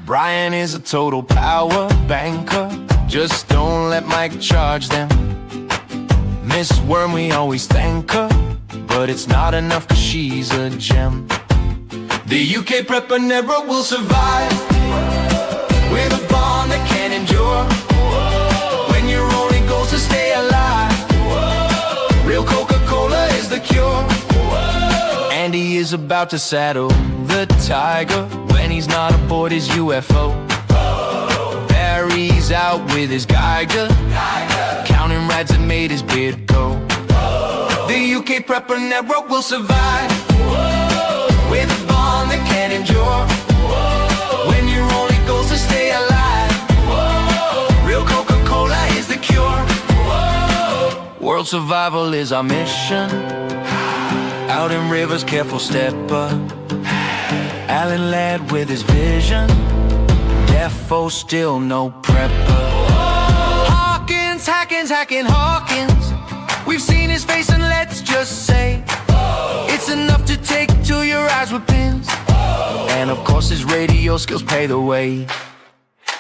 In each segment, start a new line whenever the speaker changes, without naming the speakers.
Brian is a total power banker. Just don't let Mike charge them. Miss Worm, we always thank her, but it's not enough cause she's a gem. The UK Prepper network will survive with a bond that can endure. When your only goal is to stay alive, real Coca-Cola is the cure. Andy is about to saddle the tiger when he's not aboard his UFO. Barry's out with his Geiger, counting rides that made his beard go. The UK Prepper network will survive with a bond that can endure. When your only goal is to stay alive, real Coca-Cola is the cure. World survival is our mission. Out in rivers, careful stepper. Alan led with his vision. Defo still no prepper. Hawkins, hacking Hawkins. We've seen his face and let's just say it's enough to take to your eyes with pins. And of course his radio skills pay the way.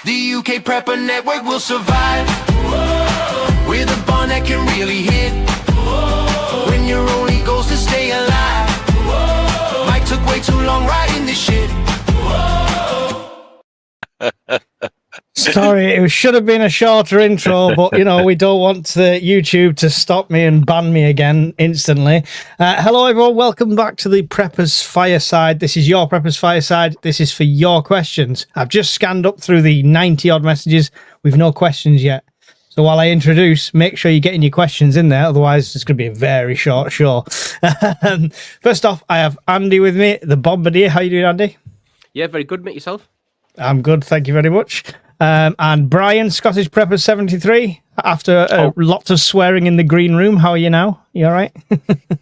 The UK Prepper network will survive with a bond that can really hit. When your only goal's to stay alive, Mike took way too long writing this shit.
Sorry, it should have been a shorter intro, but you know, we don't want the YouTube to stop me and ban me again instantly. Hello everyone, welcome back to the Prepper's Fireside. This is your Prepper's Fireside. This is for your questions. I've just scanned up through the 90 odd messages with no questions yet. So while I introduce, make sure you're getting your questions in there, otherwise it's going to be a very short show. First off, I have Andy with me, the Bombardier. How you doing, Andy?
Yeah, very good, mate. Yourself?
I'm good, thank you very much. And Brian, Scottish Prepper 73, after lots of swearing in the green room. How are you now? You all right?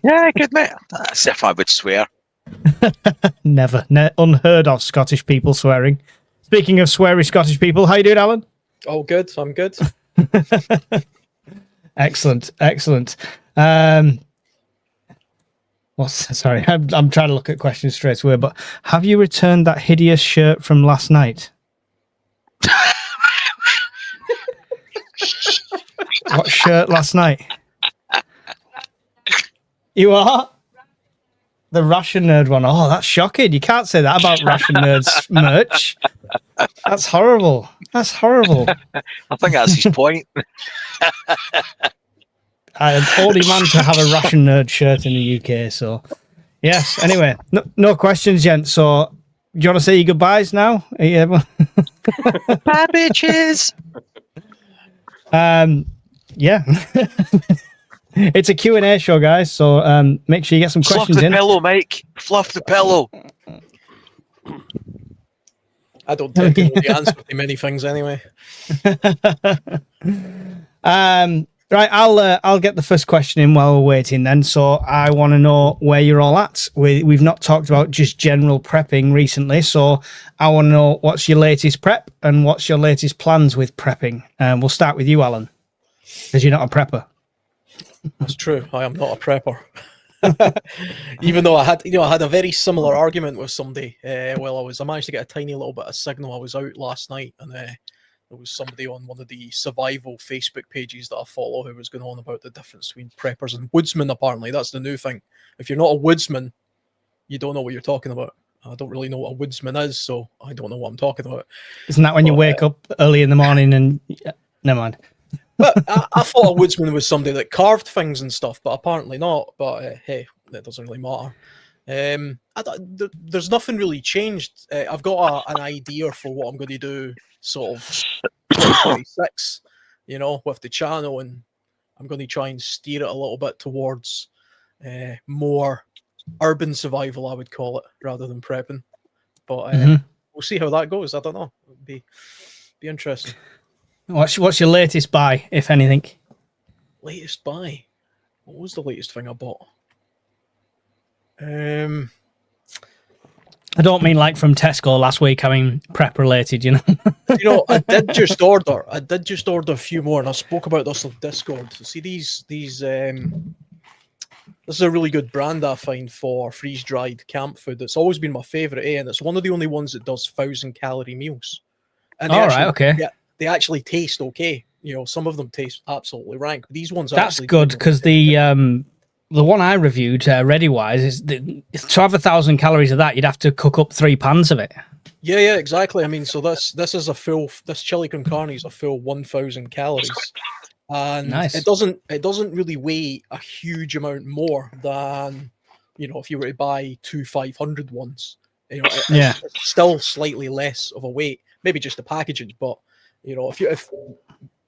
Yeah, good, mate. As if I would swear.
Never. Unheard of Scottish people swearing. Speaking of sweary Scottish people, how you doing, Alan?
Oh, good. I'm good.
Excellent. Sorry, I'm trying to look at questions straight away, but have you returned that hideous shirt from last night? What shirt last night? You are? The Russian nerd one. Oh, that's shocking. You can't say that about Russian nerds merch. That's horrible.
I think that's his point.
I'm the only man to have a Russian nerd shirt in the UK, so yes. Anyway, no questions, gents. So do you want to say your goodbyes now?
Bye, bitches.
Yeah. It's a Q&A show, guys, so make sure you get some questions in.
Fluff the pillow, Mike. Fluff the pillow.
I don't tend to know the answer to many things anyway.
Right, I'll get the first question in while we're waiting then. So I want to know where you're all at. We've not talked about just general prepping recently, so I want to know what's your latest prep and what's your latest plans with prepping. We'll start with you, Alan, because you're not a prepper.
That's true. I am not a prepper. Even though I had a very similar argument with somebody. I managed to get a tiny little bit of signal. I was out last night, and there was somebody on one of the survival Facebook pages that I follow who was going on about the difference between preppers and woodsmen. Apparently, that's the new thing. If you're not a woodsman, you don't know what you're talking about. I don't really know what a woodsman is, so I don't know what I'm talking about.
Isn't that when you wake up early in the morning and... Never mind.
But I thought a woodsman was somebody that carved things and stuff, but apparently not. But hey, that doesn't really matter. There's nothing really changed. I've got an idea for what I'm going to do, sort of 2026, with the channel, and I'm going to try and steer it a little bit towards more urban survival, I would call it, rather than prepping. But we'll see how that goes. I don't know. It'll be interesting.
What's your latest buy, if anything?
Latest buy? What was the latest thing I bought? I
don't mean like from Tesco last week. I mean prep related,
I did just order a few more, and I spoke about this on Discord. So see these This is a really good brand I find for freeze-dried camp food. It's always been my favourite, and it's one of the only ones that does 1,000-calorie meals. And they actually taste okay. Some of them taste absolutely rank. But these ones
that's good because the one I reviewed, ReadyWise, is to have 1,000 calories of that, you'd have to cook up 3 pans of it.
Yeah, exactly. I mean, so this is this chili con carne is a full 1,000 calories. And
nice.
it doesn't really weigh a huge amount more than if you were to buy 2 500 ones. It's still slightly less of a weight, maybe just the packaging. But if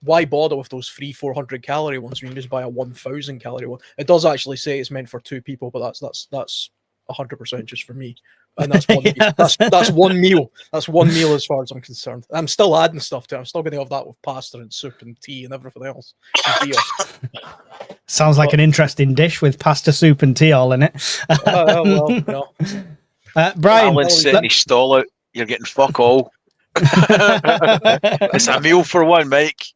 why bother with those 300-400 calorie ones when you just buy a 1,000 calorie one? It does actually say it's meant for 2 people, but that's 100% just for me. And that's one meal. That's one meal. That's one meal as far as I'm concerned. I'm still adding stuff to it. I'm still going to have that with pasta and soup and tea and everything else. And beer.
Sounds like an interesting dish with pasta, soup, and tea all in it. Brian,
Alan's setting his stall out. You're getting fuck all. It's a meal for one, Mike.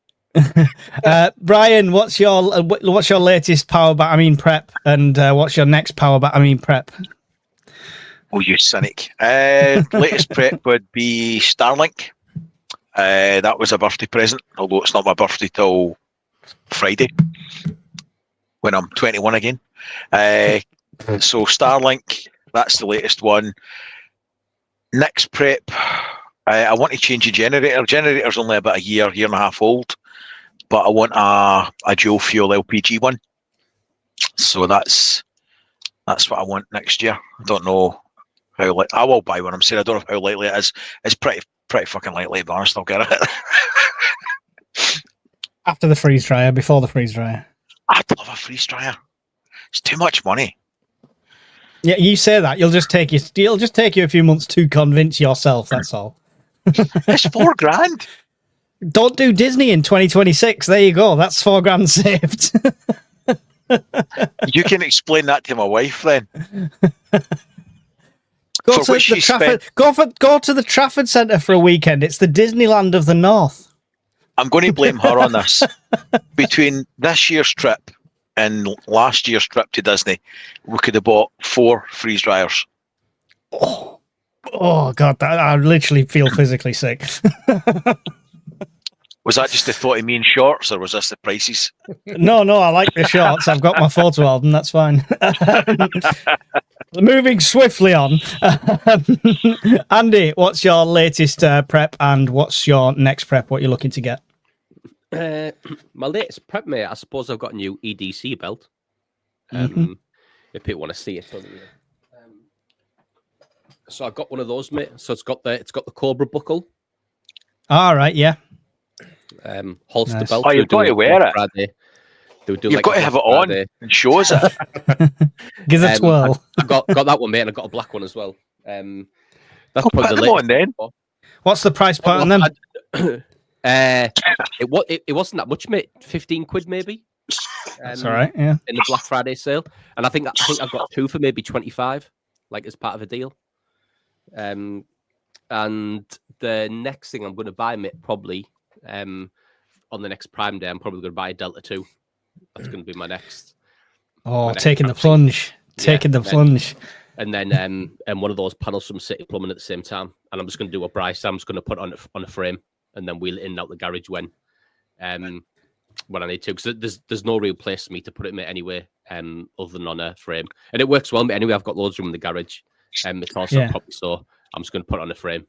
Brian, what's your latest prep, and what's your next prep?
Oh, you cynic. Latest prep would be Starlink. That was a birthday present, although it's not my birthday till Friday, when I'm 21 again. So Starlink, that's the latest one. Next prep, I want to change the generator. Generator's only about a year and a half old, but I want a dual fuel LPG one. So that's what I want next year. I don't know how I will buy one. I'm saying I don't know how likely it is. It's pretty fucking likely, to be honest. I'll get it.
After the freeze dryer, before the freeze dryer.
I'd love a freeze dryer. It's too much money.
Yeah, you say that. It'll just take you a few months to convince yourself. That's all.
It's $4,000.
Don't do Disney in 2026. There you go. That's $4,000 saved.
You can explain that to my wife then.
Go to the Trafford Centre for a weekend. It's the Disneyland of the North.
I'm going to blame her on this. Between this year's trip and last year's trip to Disney, we could have bought 4 freeze dryers.
Oh God! I literally feel physically sick.
Was that just the thought of me in shorts, or was this the prices?
No, I like the shorts. I've got my photo album. That's fine. Moving swiftly on. Andy, what's your latest prep, and what's your next prep? What you're looking to get?
My latest prep, mate. I suppose I've got a new EDC belt. If people want to see it, so I got one of those, mate. So it's got the Cobra buckle.
All right, yeah.
Holster
Nice.
belt.
Oh, you've got to wear it.
Friday.
You've got to have it on and show us it.
Give it a twirl.
I got that one, mate, and I got a black one as well. That's
Put them on then.
What's the price point on them?
It wasn't that much, mate. 15 quid maybe.
That's all right. Yeah.
In the Black Friday sale, and I think I got 2 for maybe 25, like as part of a deal. And the next thing I'm going to buy, mate, probably on the next Prime Day, I'm probably going to buy a Delta 2. That's going to be my next.
Taking the plunge. Taking the plunge.
And then and one of those panels from City Plumbing at the same time. And I'm just going to do a Bryce. I'm just going to put on a frame and then wheel it in and out the garage when I need to. Because there's no real place for me to put it, mate, anyway, other than on a frame. And it works well, mate. Anyway, I've got loads of room in the garage. It's also property, so I'm just going to put it on a frame.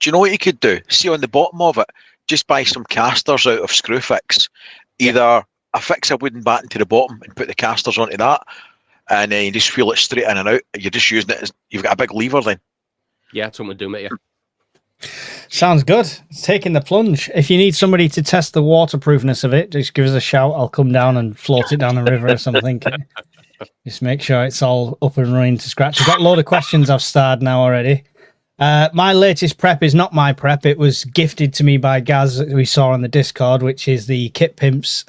Do you know what you could do? See on the bottom of it, just buy some casters out of Screwfix. Either affix a wooden batten to the bottom and put the casters onto that, and then you just wheel it straight in and out. You're just using it as you've got a big lever then.
Yeah, that's what I'm going to do, mate. Yeah.
Sounds good. It's taking the plunge. If you need somebody to test the waterproofness of it, just give us a shout. I'll come down and float it down the river or something. Just make sure it's all up and running to scratch. I've got a load of questions I've starred now already. My latest prep is not my prep. It was gifted to me by Gaz that we saw on the Discord, which is the Kit Pimps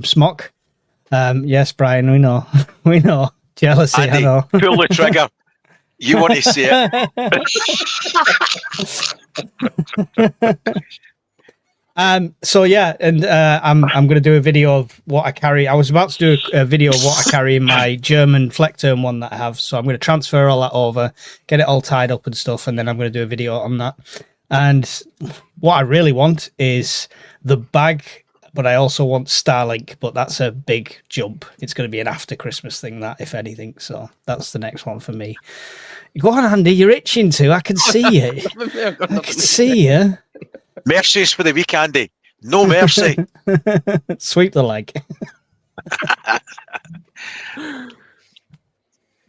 smock. Yes, Brian, we know. We know. Jealousy,
Andy,
I know.
Pull the trigger. You want to see it.
So yeah, and I'm going to do a video of what I carry. I was about to do a video of what I carry in my German Fleckturm one that I have. So I'm going to transfer all that over, get it all tied up and stuff, and then I'm going to do a video on that. And what I really want is the bag, but I also want Starlink, but that's a big jump. It's going to be an after Christmas thing, that, if anything. So that's the next one for me. Go on, Andy, you're itching to. I can see you. I can see you.
Mercies for the week, Andy. No mercy.
Sweep the leg.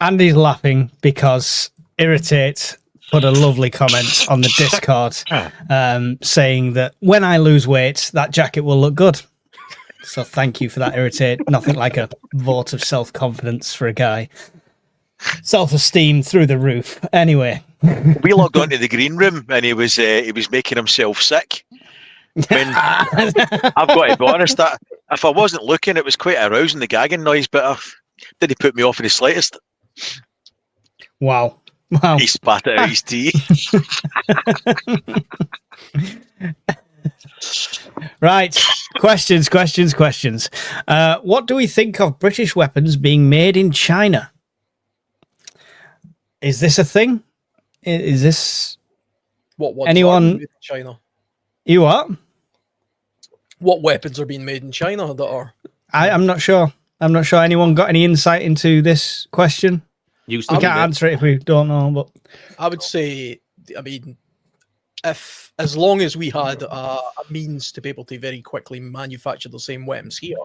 Andy's laughing because Irritate put a lovely comment on the Discord saying that when I lose weight, that jacket will look good. So thank you for that, Irritate. Nothing like a vote of self-confidence for a guy. Self-esteem through the roof. Anyway.
We logged onto the green room and he was making himself sick. I mean, I've got to be honest, that if I wasn't looking, it was quite arousing, the gagging noise, but didn't put me off in the slightest.
Wow.
He spat it out his tea.
Right. Questions. What do we think of British weapons being made in China? Is this a thing? Is this
What
anyone?
in China?
You what?
What weapons are being made in China that are?
I'm not sure. Anyone got any insight into this question? We can't answer it if we don't know. But
I would say, I mean, if as long as we had a means to be able to very quickly manufacture the same weapons here,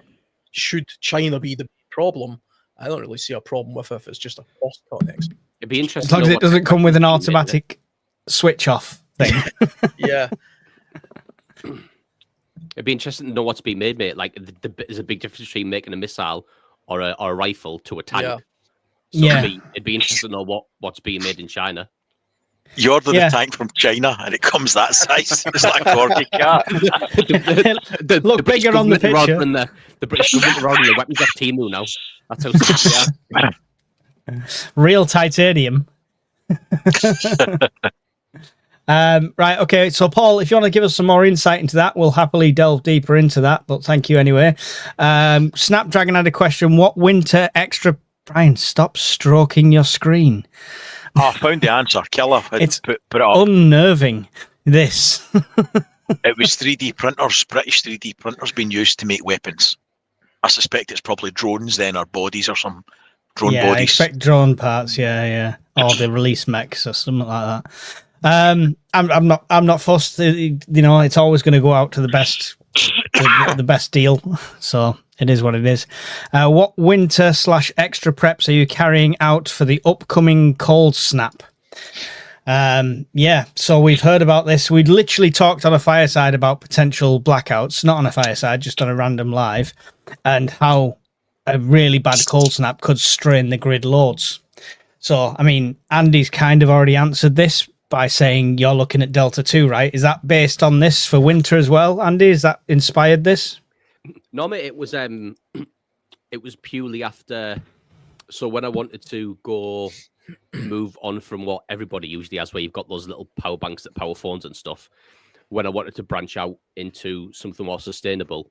should China be the problem? I don't really see a problem with it if it's just a cost cut next.
It'd be interesting.
as long as it doesn't come with an automatic switch off thing.
Yeah.
It'd be interesting to know what's being made, mate. Like, there's a big difference between making a missile or a rifle to a tank.
Yeah.
So it'd be interesting to know what's being made in China.
You order the tank from China and it comes that size. It's like a corgi car.
Look bigger on the picture.
Rather than the British government are ordering the weapons off Temu now. That's how sick they are.
Real titanium. Right, okay. So, Paul, if you want to give us some more insight into that, we'll happily delve deeper into that. But thank you anyway. Snapdragon had a question. What winter extra... Brian, stop stroking your screen.
Oh, I found the answer. Killer.
It's
put it up.
unnerving, this.
It was 3D printers, British 3D printers being used to make weapons. I suspect it's probably drones then, or bodies or some drone
yeah,
bodies.
I expect drone parts, yeah. Or the release mechs or something like that. I'm not fussed. You know, it's always going to go out to the best, the best deal. So it is what it is. What winter/extra preps are you carrying out for the upcoming cold snap? Yeah, so we've heard about this. We'd literally talked on a fireside about potential blackouts, not on a fireside, just on a random live, and how a really bad cold snap could strain the grid loads. So, I mean, Andy's kind of already answered this by saying you're looking at Delta 2, right? Is that based on this for winter as well, Andy? Is that inspired this?
No, mate, it was purely after. So when I wanted to move on from what everybody usually has, where you've got those little power banks that power phones and stuff, when I wanted to branch out into something more sustainable,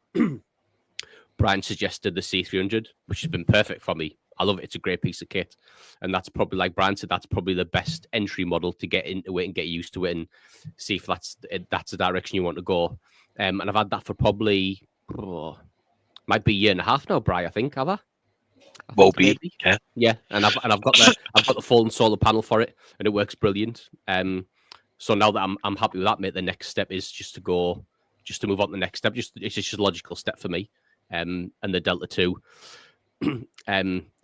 Brian suggested the C300, which has been perfect for me. I love it. It's a great piece of kit. And that's probably, like Brian said, that's probably the best entry model to get into it and get used to it and see if that's the direction you want to go. And I've had that for probably, might be a year and a half now, Brian, I think, have I?
Will be, yeah.
Yeah, and I've got the full solar panel for it, and it works brilliant. So now that I'm happy with that, mate, the next step is just to move on to the next step. It's just a logical step for me. And the Delta 2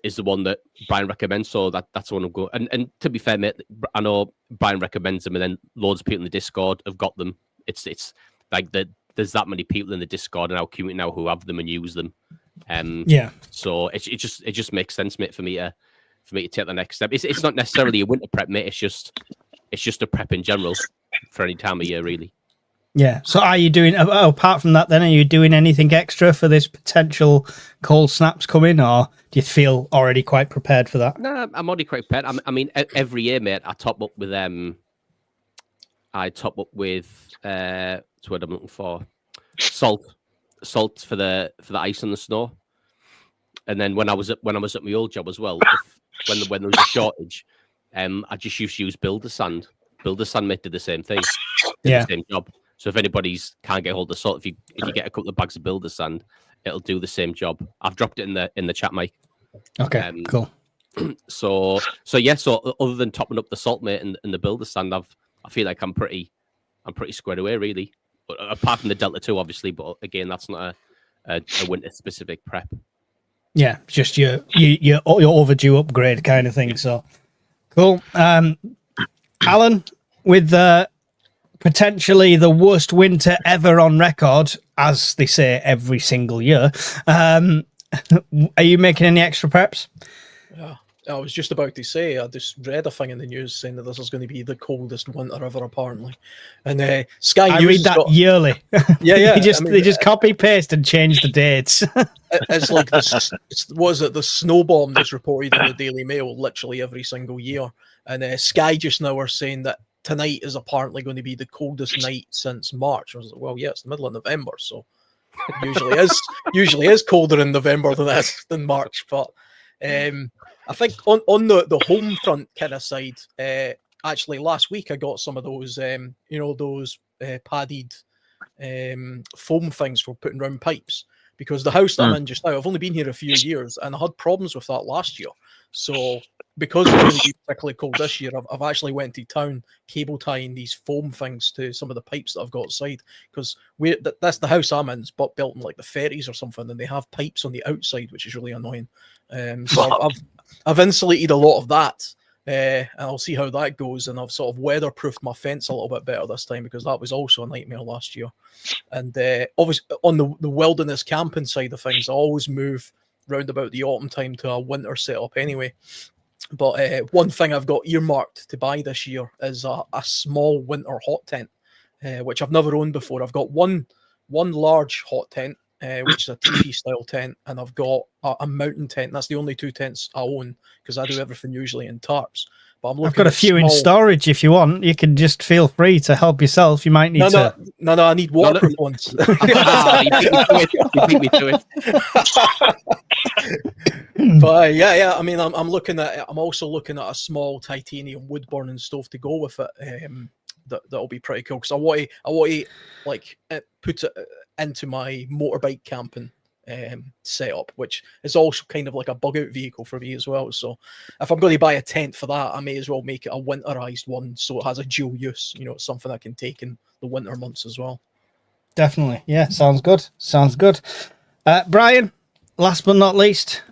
is the one that Brian recommends, so that's the one I'm going. And to be fair, mate, I know Brian recommends them, and then loads of people in the Discord have got them. It's like there's that many people in the Discord and our community now who have them and use them. Yeah. So it just makes sense, mate, for me to take the next step. It's not necessarily a winter prep, mate. It's just a prep in general for any time of year, really.
Yeah. So are you doing, apart from that then, are you doing anything extra for this potential cold snaps coming, or do you feel already quite prepared for that?
No, I'm already quite prepared. I mean, every year, mate, I top up with that's what I'm looking for. salt for the ice and the snow. And then when I was at my old job as well, when there was a shortage, I just used to use builder sand. Builder sand mate did the same thing, the same job. So if anybody's can't get hold of salt, if you get a couple of bags of builder sand, it'll do the same job. I've dropped it in the chat, Mike.
Okay, cool.
So other than topping up the salt mate and the builder sand, I feel like I'm pretty squared away really. But apart from the Delta 2, obviously, but again, that's not a winter specific prep.
Yeah, just your overdue upgrade kind of thing. So cool. Alan, with potentially the worst winter ever on record, as they say every single year, are you making any extra preps?
Yeah, I was just about to say, I just read a thing in the news saying that this is going to be the coldest winter ever, apparently. And Sky
I
News
read that yearly.
Yeah.
They just copy paste and change the dates.
It's like this. Was it the snow bomb that's reported in the Daily Mail literally every single year? And Sky just now are saying that tonight is apparently going to be the coldest night since March. I was like, well, yeah, it's the middle of November, so it usually is colder in November than March. But I think on the home front kind of side, actually last week I got some of those those padded foam things for putting round pipes, because the house that I'm in just now, I've only been here a few years and I had problems with that last year. So because it's going to be particularly cold this year, I've actually went to town cable tying these foam things to some of the pipes that I've got outside, because that's the house I'm in. It's built in like the 30s or something, and they have pipes on the outside, which is really annoying. So I've insulated a lot of that, and I'll see how that goes. And I've sort of weatherproofed my fence a little bit better this time, because that was also a nightmare last year. And obviously on the wilderness camping side of things, I always move round about the autumn time to a winter setup anyway. But one thing I've got earmarked to buy this year is a small winter hot tent, which I've never owned before. I've got one large hot tent, which is a teepee style tent, and I've got a mountain tent. That's the only two tents I own, because I do everything usually in tarps. But I've got
a few in storage if you want. You can just feel free to help yourself. You might need to.
No, I need waterproof ones.
You beat me to it.
But yeah. I mean, I'm also looking at a small titanium wood burning stove to go with it. That'll be pretty cool, because I want to like put it into my motorbike camping setup, which is also kind of like a bug out vehicle for me as well. So if I'm going to buy a tent for that, I may as well make it a winterized one, so it has a dual use. It's something I can take in the winter months as well.
Definitely, yeah. Sounds good. Brian, last but not least,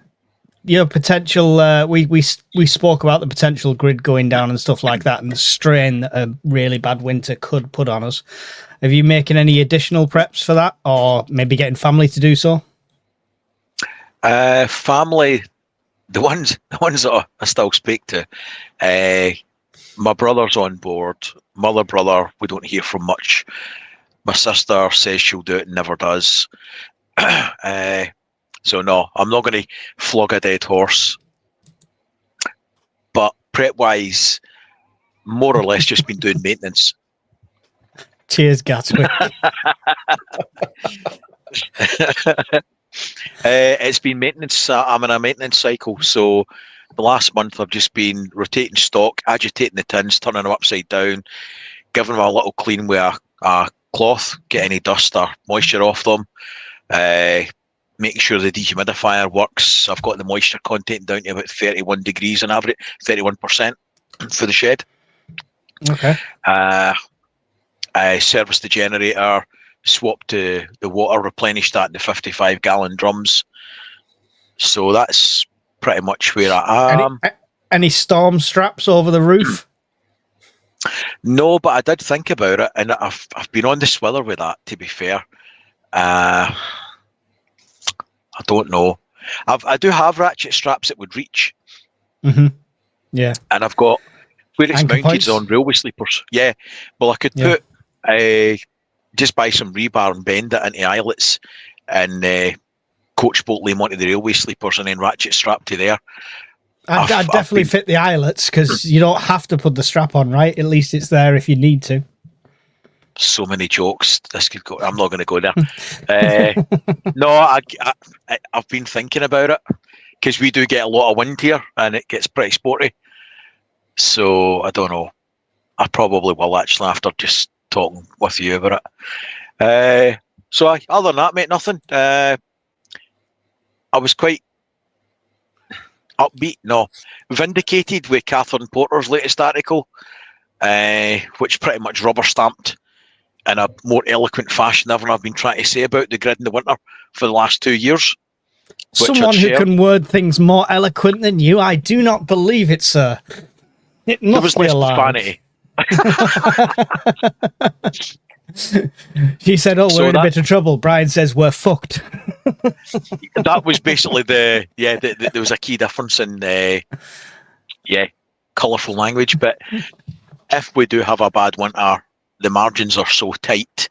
your potential. We spoke about the potential grid going down and stuff like that, and the strain that a really bad winter could put on us. Are you making any additional preps for that, or maybe getting family to do so?
Family, the ones that I still speak to, my brother's on board. My other brother, we don't hear from much. My sister says she'll do it, never does. So no, I'm not going to flog a dead horse. But prep-wise, more or less just been doing maintenance.
Cheers, Gatwick.
It's been maintenance. I'm in a maintenance cycle. So the last month I've just been rotating stock, agitating the tins, turning them upside down, giving them a little clean with a cloth, get any dust or moisture off them, making sure the dehumidifier works. I've got the moisture content down to about 31 degrees on average, 31% for the shed.
Okay.
I serviced the generator, swapped to the water, replenished that in the 55-gallon drums. So that's pretty much where I am.
Any storm straps over the roof?
No, but I did think about it, and I've been on the swiller with that, to be fair. I don't know. I do have ratchet straps that would reach.
Mm-hmm. Yeah.
And I've got, where it's
Anchor
mounted
points?
on railway sleepers. Yeah. Well, I could put, just buy some rebar and bend it into eyelets and coach bolt them onto the railway sleepers and then ratchet strap to there.
I'd definitely fit the eyelets, because you don't have to put the strap on, right? At least it's there if you need to.
So many jokes. This could go. I'm not going to go there. No, I've been thinking about it because we do get a lot of wind here, and it gets pretty sporty. So I don't know. I probably will actually after just talking with you about it. Other than that, mate, nothing. I was quite upbeat, vindicated with Catherine Porter's latest article, which pretty much rubber stamped in a more eloquent fashion than I've been trying to say about the grid in the winter for the last 2 years.
Someone who can word things more eloquent than you, I do not believe it, sir. It must be a lie. She said, "Oh, we're in a bit of trouble." Brian says, "We're fucked."
That was basically there was a key difference in colourful language. But if we do have a bad winter, the margins are so tight,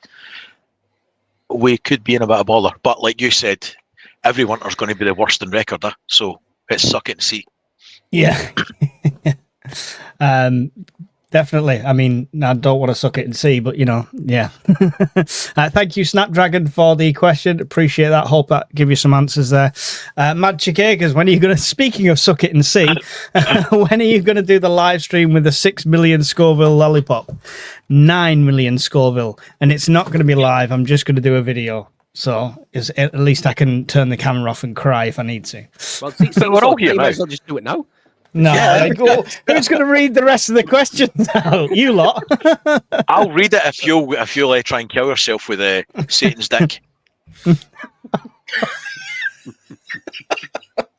we could be in a bit of bother. But like you said, every winter's going to be the worst in record, so it's suck it and see.
Yeah. Definitely. I mean, I don't want to suck it and see, but yeah. Thank you, Snapdragon, for the question. Appreciate that. Hope that give you some answers there. Mad Chicagas, when are you going to? Speaking of suck it and see, when are you going to do the live stream with the 6 million Scoville lollipop? 9 million Scoville, and it's not going to be live. I'm just going to do a video. So at least I can turn the camera off and cry if I need to.
Well, we're all here. Might as well just do it now.
No, who's going to read the rest of the questions out? You lot.
I'll read it if you'll try and kill yourself with Satan's dick.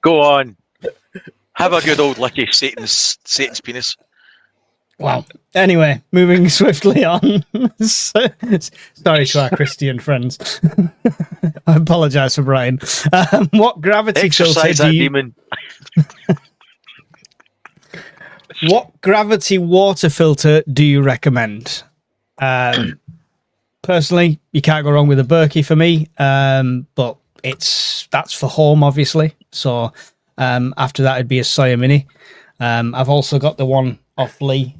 Go on. Have a good old licky Satan's penis.
Wow. Anyway, moving swiftly on. Sorry to our Christian friends. I apologise for Brian. What gravity filter do you... demon. What gravity water filter do you recommend? Personally, you can't go wrong with a Berkey for me, but that's for home, obviously. So after that, it'd be a Sawyer Mini. I've also got the one off Lee,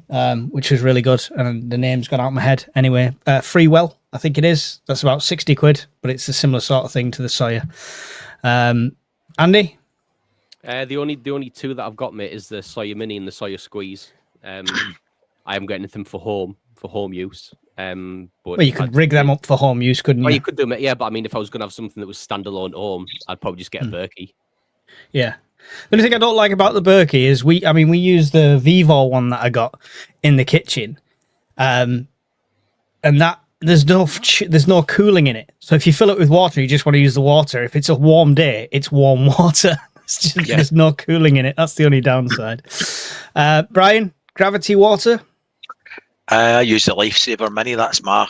which is really good, and the name's gone out of my head. Anyway, Freewell, I think it is. That's about 60 quid, but it's a similar sort of thing to the Sawyer. Andy?
The only two that I've got, mate, is the Sawyer Mini and the Sawyer Squeeze. I haven't got anything for home use. But
you could rig them up for home use, couldn't you?
Well, you could do it, yeah. But I mean, if I was going to have something that was standalone at home, I'd probably just get a Berkey.
Yeah. The only thing I don't like about the Berkey is we use the Vivo one that I got in the kitchen, and that there's no cooling in it. So if you fill it with water, you just want to use the water. If it's a warm day, it's warm water. There's no cooling in it. That's the only downside. Brian, gravity water?
I use the Lifesaver Mini. That's my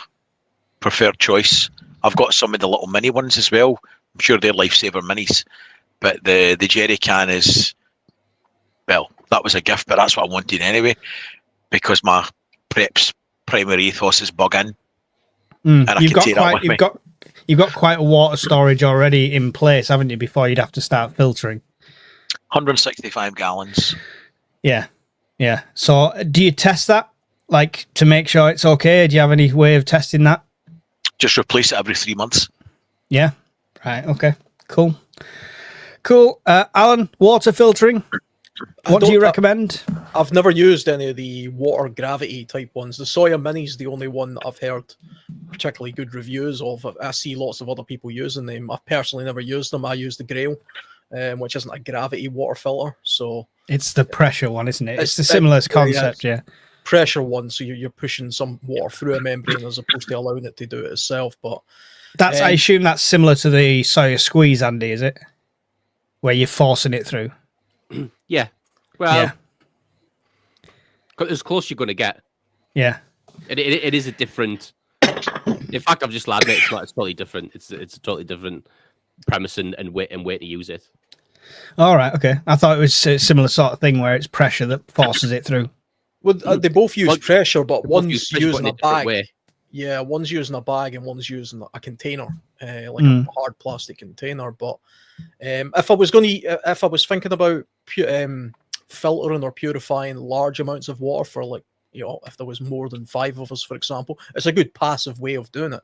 preferred choice. I've got some of the little mini ones as well. I'm sure they're Lifesaver Minis. But the jerry can is, well, that was a gift, but that's what I wanted anyway, because my prep's primary ethos is bug in. And I can take that with me.
You've got quite a water storage already in place, haven't you, before you'd have to start filtering?
165 gallons.
Yeah. So do you test that, like, to make sure it's okay? Do you have any way of testing that?
Just replace it every 3 months.
Yeah. Right. Okay. Cool. Alan, water filtering. What do you recommend?
I've never used any of the water gravity type ones. The Sawyer Mini is the only one that I've heard particularly good reviews of. I see lots of other people using them. I've personally never used them. I use the Grail, which isn't a gravity water filter. So it's
the pressure one, isn't it? It's the similar concept, yeah.
Pressure one, so you're pushing some water through a membrane as opposed to allowing it to do it itself. But
that's I assume that's similar to the Sawyer Squeeze, Andy, is it? Where you're forcing it through.
Yeah. Well, as close you're going to get.
Yeah.
It is a different. In fact, I've just lied, mate. It's totally different. It's a totally different premise and way to use it.
All right. Okay. I thought it was a similar sort of thing where it's pressure that forces it through.
Well, they both use pressure, but one's using a bag.
Way.
Yeah, one's using a bag and one's using a container, like a hard plastic container. But if I was thinking about filtering or purifying large amounts of water for like if there was more than 5 of us, for example. It's a good passive way of doing it.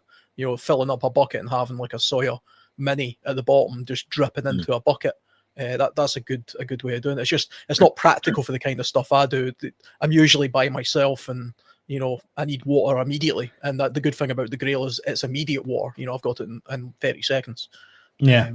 Filling up a bucket and having like a soya mini at the bottom, just dripping into a bucket. That's a good way of doing it. It's not practical for the kind of stuff I do. I'm usually by myself, and I need water immediately. And the good thing about the Grail is it's immediate water. I've got it in 30 seconds.
Yeah.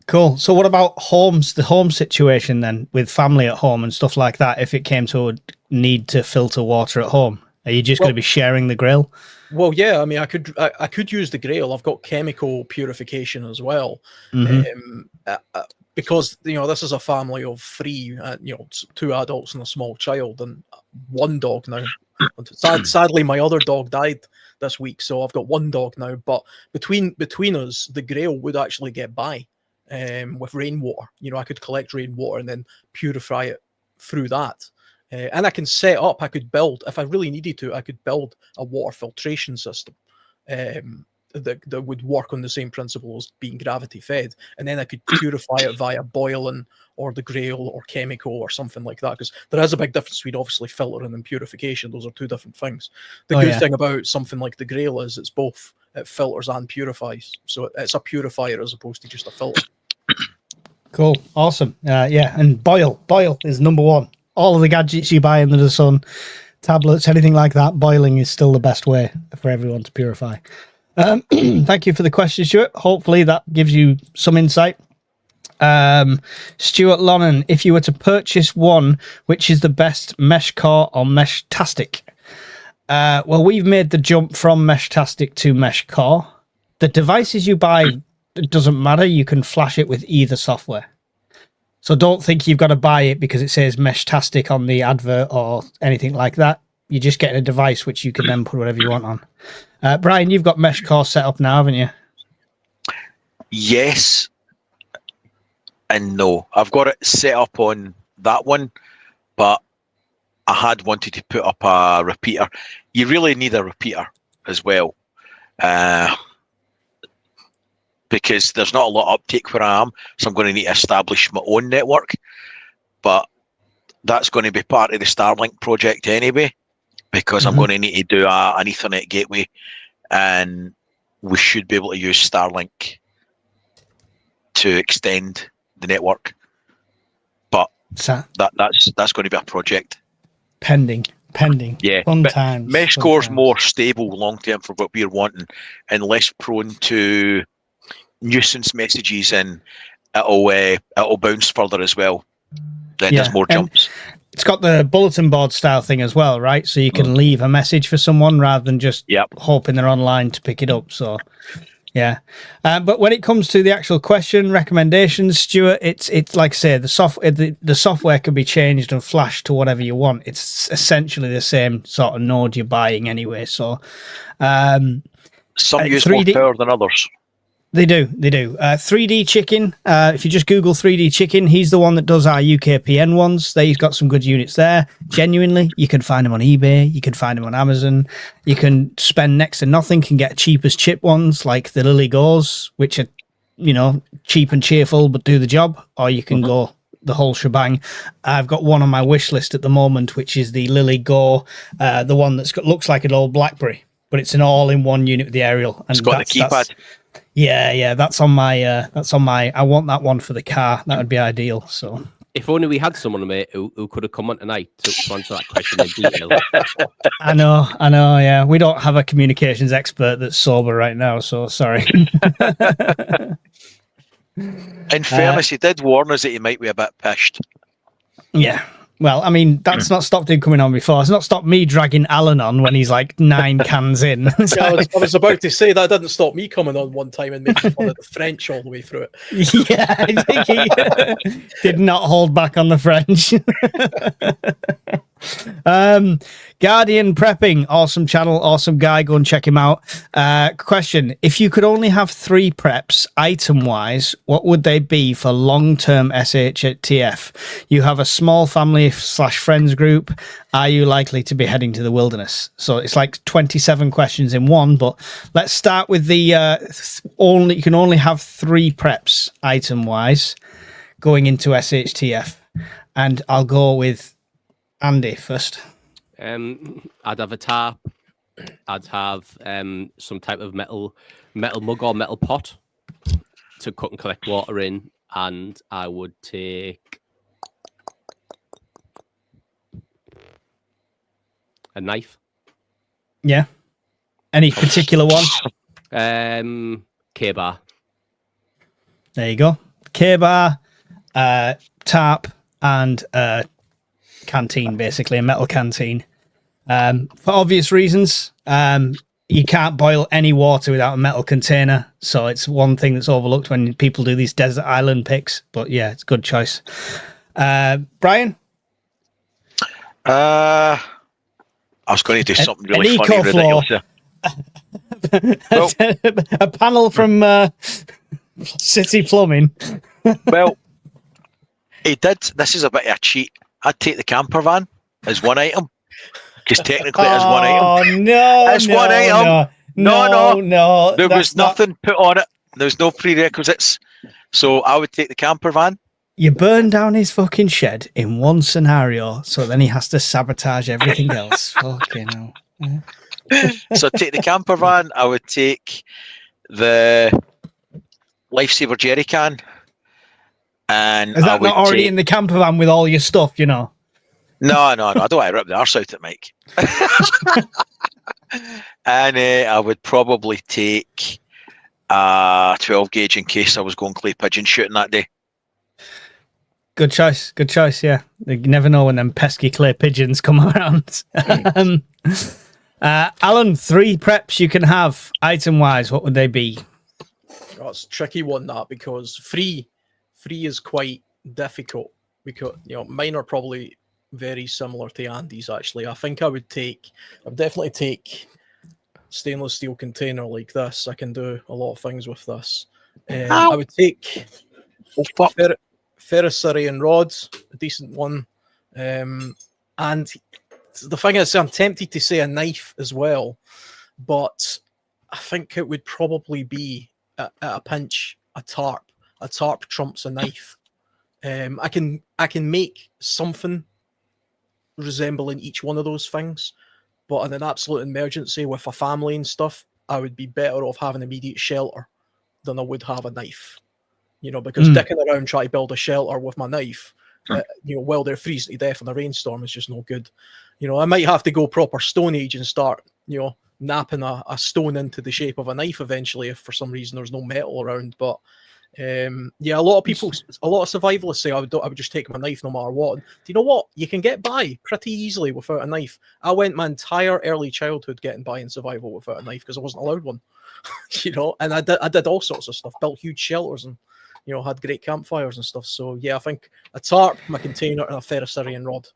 Cool. So what about the home situation then, with family at home and stuff like that? If it came to a need to filter water at home, are you just going to be sharing the grill?
Well, yeah. I mean, I could use the Grail. I've got chemical purification as well, because this is a family of 3, 2 adults and a small child, and 1 dog now. Sadly, my other dog died this week, so I've got 1 dog now. But between us, the Grail would actually get by. With rainwater, I could collect rainwater and then purify it through that. And I can set up, I could build, if I really needed to, I could build a water filtration system that would work on the same principle as being gravity fed. And then I could purify it via boiling or the Grail or chemical or something like that. Because there is a big difference between obviously filtering and purification. Those are 2 different things. The good thing about something like the Grail is it's both. It filters and purifies. So it's a purifier as opposed to just a filter.
Cool. Awesome. And boil is number 1. All of the gadgets you buy under the sun, tablets, anything like that, boiling is still the best way for everyone to purify. Thank you for the question, Stuart. Hopefully that gives you some insight. Stuart Lonnan, if you were to purchase one, which is the best, Mesh Core or Mesh-tastic? Well, we've made the jump from Mesh-tastic to Mesh Core. The devices you buy, it doesn't matter. You can flash it with either software. So don't think you've got to buy it because it says Mesh-tastic on the advert or anything like that. You're just getting a device which you can then put whatever you want on. Brian, you've got Mesh Core set up now, haven't you?
Yes and no. I've got it set up on that one, but I had wanted to put up a repeater. You really need a repeater as well. Because there's not a lot of uptake where I am, so I'm going to need to establish my own network. But that's going to be part of the Starlink project anyway, because I'm going to need to do an Ethernet gateway, and we should be able to use Starlink to extend the network. But that's going to be a project.
Pending.
Yeah,
Fun
but
times.
Mesh Core's more stable long term for what we're wanting, and less prone to nuisance messages, and it'll bounce further as well. Then there's more jumps.
It's got the bulletin board style thing as well, right? So you can leave a message for someone rather than just hoping they're online to pick it up. So yeah, but when it comes to the actual question recommendations, Stuart, it's like I say, the software can be changed and flashed to whatever you want. It's essentially the same sort of node you're buying anyway. So
some use more power than others.
They do. 3D Chicken. If you just Google 3D Chicken, he's the one that does our UKPN ones. He's got some good units there. Genuinely, you can find them on eBay. You can find them on Amazon. You can spend next to nothing, can get cheap as chip ones like the Lily Goes, which are, cheap and cheerful but do the job. Or you can go the whole shebang. I've got one on my wish list at the moment, which is the Lily Go, the one looks like an old BlackBerry, but it's an all-in-one unit with the aerial. And
it's got the keypad.
Yeah, that's on my I want that one for the car. That would be ideal. So
if only we had someone, mate, who could have come on tonight to answer that question in detail.
I know, yeah. We don't have a communications expert that's sober right now, so sorry.
In fairness, he did warn us that he might be a bit pissed.
Yeah. Well, I mean, that's not stopped him coming on before. It's not stopped me dragging Alan on when he's like 9 cans in.
I was about to say that didn't stop me coming on one time and making fun of the French all the way through it.
Yeah, I think he did not hold back on the French. Guardian Prepping, awesome channel, awesome guy. Go and check him out. Question: if you could only have 3 preps item-wise, what would they be for long-term SHTF? You have a small family/friends group. Are you likely to be heading to the wilderness? So it's like 27 questions in one, but let's start with the you can only have 3 preps item-wise going into SHTF, and I'll go with Andy first.
I'd have a tarp. I'd have some type of metal mug or metal pot to cook and collect water in, and I would take a knife.
Yeah. Any particular one?
K-bar.
There you go. K-bar, tarp, and canteen, basically a metal canteen. For obvious reasons, you can't boil any water without a metal container, so it's one thing that's overlooked when people do these desert island picks. But yeah, it's a good choice. Brian?
I was going to do something really funny and
EcoFlow.
ridiculous. Well,
A panel from City Plumbing.
well, he did. This is a bit of a cheat. I'd take the camper van as one item. Because technically it is one item.
Oh, no.
It's one item.
No.
There
that's
was nothing put on it. There's no prerequisites. So I would take the camper van.
You burn down his fucking shed in one scenario, so then he has to sabotage everything else. Fucking hell.
So I'd take the camper van. I would take the lifesaver jerry can. And
Is that not already in the camper van with all your stuff, you know?
No. I don't want to rip the arse out at Mike. And I would probably take a 12 gauge in case I was going clay pigeon shooting that day.
Good choice, yeah. You never know when them pesky clay pigeons come around. Alan, 3 preps you can have, item-wise, what would they be?
Oh, it's a tricky one, that, because free is quite difficult, because mine are probably very similar to Andy's. Actually, I think I would definitely take stainless steel container like this. I can do a lot of things with this. I would take ferrocerian rods, a decent one, and the thing is, I'm tempted to say a knife as well, but I think it would probably be at a pinch a tarp. A tarp trumps a knife. I can make something resembling each one of those things, but in an absolute emergency with a family and stuff, I would be better off having immediate shelter than I would have a knife. Because dicking around trying to build a shelter with my knife, while they're freezing to death in a rainstorm is just no good. I might have to go proper Stone Age and start, napping a stone into the shape of a knife eventually if for some reason there's no metal around. But a lot of survivalists say I would just take my knife no matter what. Do you know what? You can get by pretty easily without a knife. I went my entire early childhood getting by in survival without a knife because I wasn't allowed one. And I did all sorts of stuff, built huge shelters and had great campfires and stuff. So yeah, I think a tarp, my container, and a ferrocerian rod.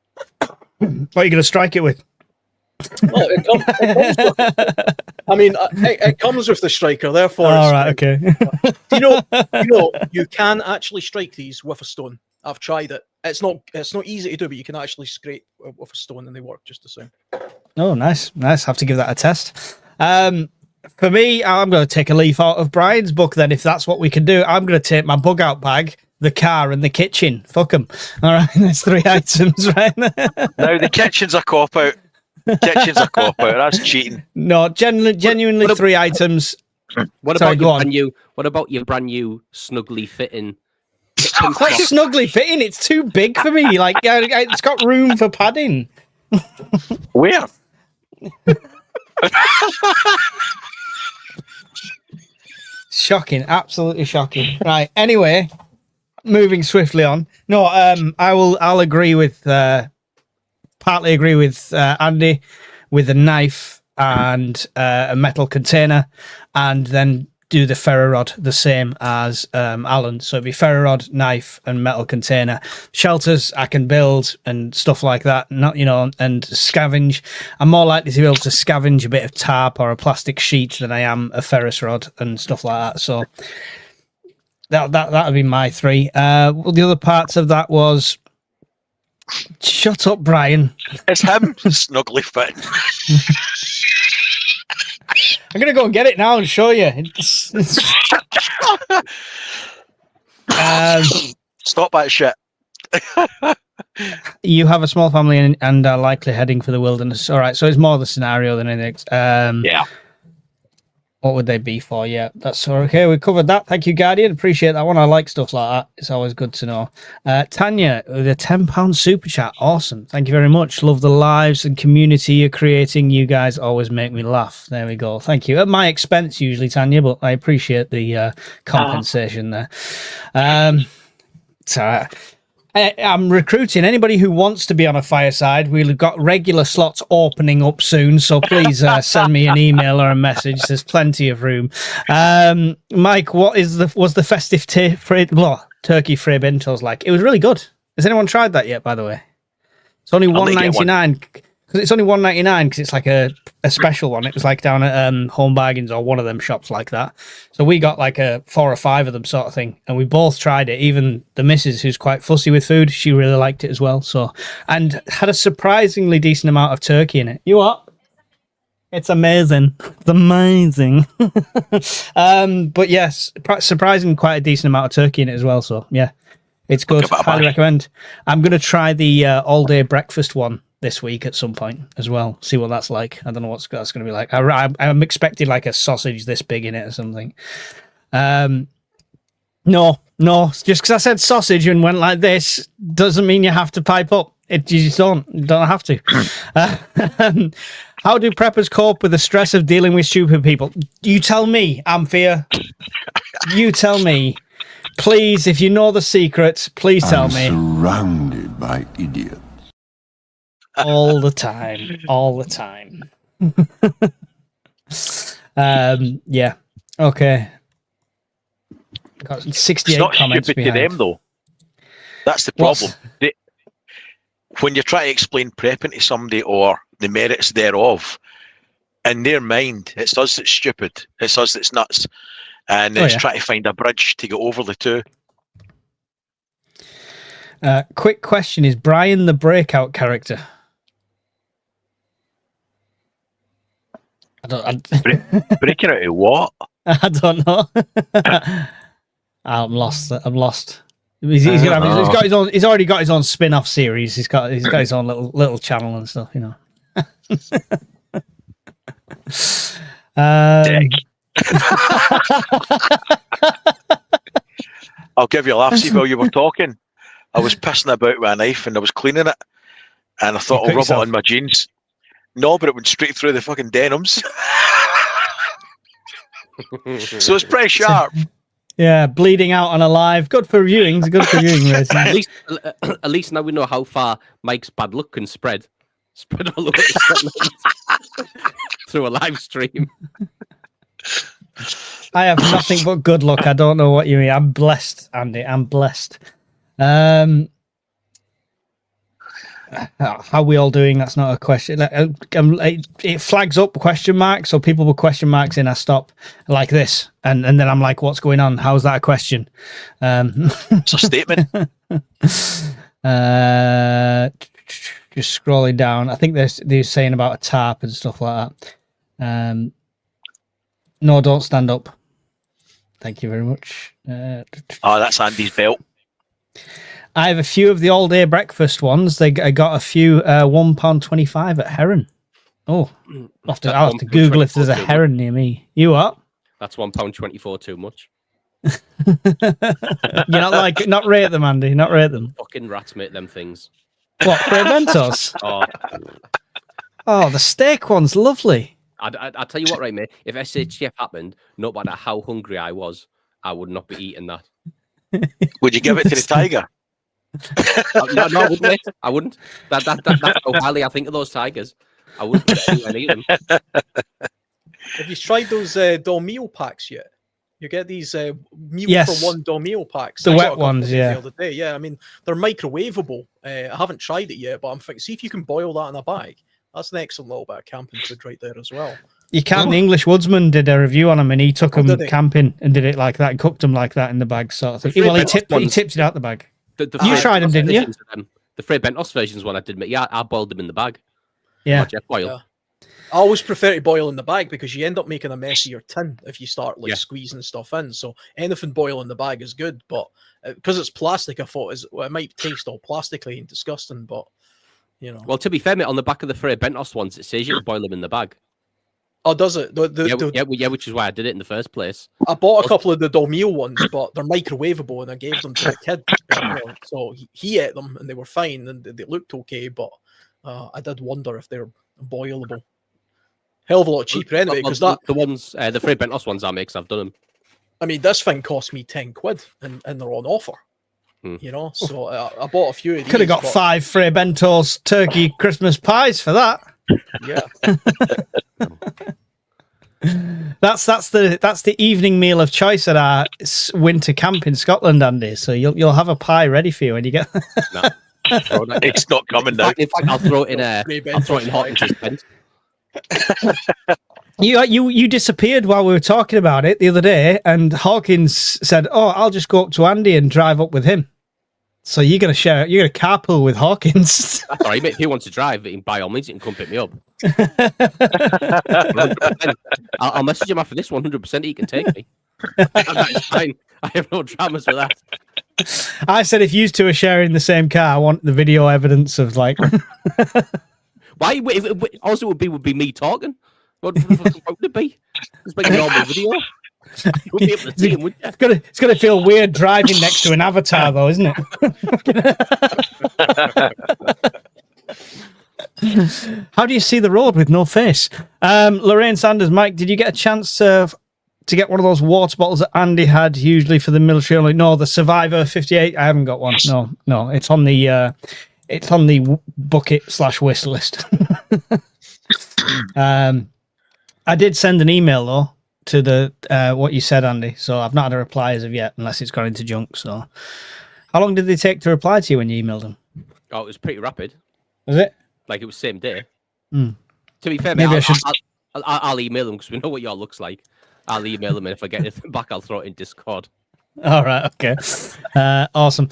What are you going to strike it with?
Well, it comes with the striker, therefore.
All right, okay.
You can actually strike these with a stone. I've tried it. It's not easy to do, but you can actually scrape with a stone, and they work just the same.
Oh, nice. Have to give that a test. For me, I'm going to take a leaf out of Brian's book. Then, if that's what we can do, I'm going to take my bug out bag, the car, and the kitchen. Fuck them. All right, there's 3 items, right?
Now the kitchen's a cop out. That's cheating.
No, genuinely 3 items.
What about your brand new snugly fitting?
What's snugly fitting? It's too big for me. Like, it's got room for padding.
Where?
Shocking, absolutely shocking. Right. Anyway, moving swiftly on. No, I'll agree with partly agree with Andy with a knife and a metal container, and then do the ferro rod the same as Alan. So it'd be ferro rod, knife, and metal container. Shelters I can build and stuff like that. Not and scavenge. I'm more likely to be able to scavenge a bit of tarp or a plastic sheet than I am a ferrous rod and stuff like that. So that would be my 3. The other parts of that was. Shut up, Brian.
It's him snugly fit.
I'm going to go and get it now and show you.
Stop that shit.
You have a small family and are likely heading for the wilderness. All right, so it's more the scenario than anything.
Yeah.
What would they be for? Yeah, that's okay. We covered that. Thank you, Guardian. Appreciate that one. I like stuff like that. It's always good to know. Tanya, with a £10 super chat. Awesome. Thank you very much. Love the lives and community you're creating. You guys always make me laugh. There we go. Thank you. At my expense, usually, Tanya, but I appreciate the compensation there. So I'm recruiting anybody who wants to be on a fireside. We've got regular slots opening up soon, so please send me an email or a message. There's plenty of room. Mike, what was the festive turkey fray bentos like? It was really good. Has anyone tried that yet? By the way, it's only $1.99 because it's only $1.99 because it's like a special one. It was like down at Home Bargains or one of them shops like that. So we got like a 4 or 5 of them sort of thing, and we both tried it. Even the missus, who's quite fussy with food, she really liked it as well. So, and had a surprisingly decent amount of turkey in it. You what? It's amazing. It's amazing. But yes, surprisingly quite a decent amount of turkey in it as well. So yeah, it's good. Highly recommend. I'm going to try the all-day breakfast one this week at some point as well. See what that's like. I don't know what that's going to be like. I'm expecting like a sausage this big in it or something. No, just because I said sausage and went like this doesn't mean you have to pipe up. You just don't have to. How do preppers cope with the stress of dealing with stupid people? You tell me, Amphia. You tell me. Please, if you know the secret, please tell me.
Surrounded by idiots.
All the time. Yeah. Okay. Got 68
It's not
comments
stupid
behind.
to them, though. That's the problem. When you're trying to explain prepping to somebody or the merits thereof, in their mind, it's us that's stupid. It's us that's nuts. And it's trying to find a bridge to get over the two.
Quick question. Is Brian the breakout character?
Breaking out of what?
I don't know. I'm lost. He's already got his own spin-off series. He's got his own little channel and stuff, you know.
Dick. I'll give you a laugh. See, while you were talking, I was pissing about with a knife and I was cleaning it, and I thought I'll rub it on my jeans. No, but it went straight through the fucking denims. So it's pretty sharp.
Yeah, bleeding out on a live. Good for viewings. Good for viewing ratings.
At least now we know how far Mike's bad luck can spread. Spread all over the through a live stream.
I have nothing but good luck. I don't know what you mean. I'm blessed, Andy. I'm blessed. How are we all doing? That's not a question. It flags up question marks, so people put question marks in. I stop like this, and then I'm like, "What's going on? How's that a question?"
It's a statement.
Just scrolling down. I think they're saying about a tarp and stuff like that. No, don't stand up. Thank you very much.
Oh, that's Andy's belt.
I have a few of the all-day breakfast ones. I got a few £1.25 at Heron. Oh, I'll have to Google if there's a Heron near me. You what?
That's £1.24 too much.
You're not rate them, Andy. Not rate them.
Fucking rats make them things.
What, for Mentos? Oh, the steak one's lovely.
I tell you what, right, mate. If SHF happened, no matter how hungry I was, I would not be eating that.
Would you give it to the tiger?
No, I wouldn't. Mate. I wouldn't. That's how highly I think of those tigers. I wouldn't put it anywhere near them.
Have you tried those Dormeal packs yet? You get these meal for one Dormeal packs.
The wet ones, yeah.
The other day. Yeah, I mean, they're microwavable. I haven't tried it yet, but I'm thinking, see if you can boil that in a bag. That's an excellent little bit of camping food right there as well.
You can. The English Woodsman did a review on them, and he took them camping and did it like that and cooked them like that in the bag, sort of thing. Well, he tipped it out the bag. You tried them, didn't you?
The Frey Bentos versions one I did, yeah, I boiled them in the bag.
Yeah.
Jeff boil.
Yeah. I always prefer to boil in the bag because you end up making a mess of your tin if you start
Yeah.
squeezing stuff in. So anything boil in the bag is good, but because it's plastic, I thought it might taste all plasticky and disgusting. But
Well, to be fair, mate, on the back of the Frey Bentos ones, it says you can boil them in the bag.
oh, does it?
Yeah, which is why I did it in the first place.
I bought a couple of the Dolmeal ones, but they're microwavable, and I gave them to the kid. So he ate them, and they were fine, and they looked okay. But I did wonder if they're boilable. Hell of a lot cheaper anyway, because
the ones, the Frey Bentos ones I make, 'cause I've done them.
I mean, this thing cost me 10 quid, and they're on offer. So I bought a few of these.
Could have got 5 Frey Bentos turkey Christmas pies for that.
Yeah.
That's the evening meal of choice at our winter camp in Scotland, Andy. So you'll have a pie ready for you when you get.
No,
It's not coming now.
in fact, I'll throw it in Hawkins' pen.
You disappeared while we were talking about it the other day, and Hawkins said, "Oh, I'll just go up to Andy and drive up with him." So you're gonna carpool with Hawkins.
That's all right, mate. If he wants to drive, by all means, he can come pick me up. I'll message him after this 100%. He can take me. That is fine. I have no dramas with that.
I said if you two are sharing the same car, I want the video evidence of like.
Why? Also, would be me talking. What would it be? Just make a normal video. You wouldn't be able to see him, would you?
It's gonna feel weird driving next to an avatar, though, isn't it? How do you see the road with no face? Lorraine Sanders, Mike, did you get a chance to get one of those water bottles that Andy had usually for the military only? No, the Survivor 58. I haven't got one. No, it's on the bucket/wish list. I did send an email though to the what you said, Andy. So I've not had a reply as of yet, unless it's gone into junk. So, how long did they take to reply to you when you emailed them?
Oh, it was pretty rapid.
Was it?
Like it was same day.
Mm.
To be fair,
Maybe
mate,
I should.
I'll email them because we know what y'all looks like. I'll email them, and if I get anything back, I'll throw it in Discord.
All right. Okay. Awesome.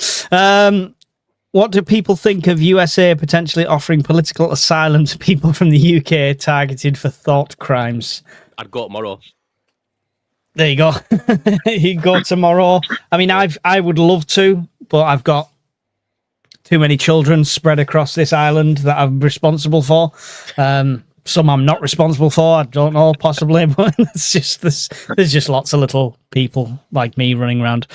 What do people think of USA potentially offering political asylum to people from the UK targeted for thought crimes?
I'd go tomorrow.
There you go. You go tomorrow. I mean, I would love to, but I've got too many children spread across this island that I'm responsible for. Some I'm not responsible for. I don't know, possibly, but there's just lots of little people like me running around.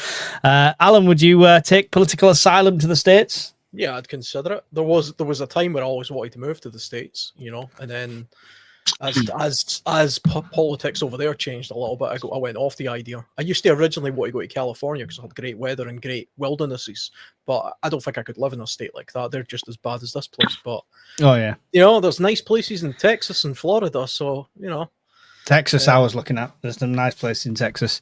Alan, would you take political asylum to the States?
Yeah, I'd consider it. There was a time where I always wanted to move to the States, and then as politics over there changed a little bit, I went off the idea. I used to originally want to go to California because it had great weather and great wildernesses, but I don't think I could live in a state like that. They're just as bad as this place. But
oh yeah,
there's nice places in Texas and Florida, so
Texas, I was looking at. There's some nice places in Texas.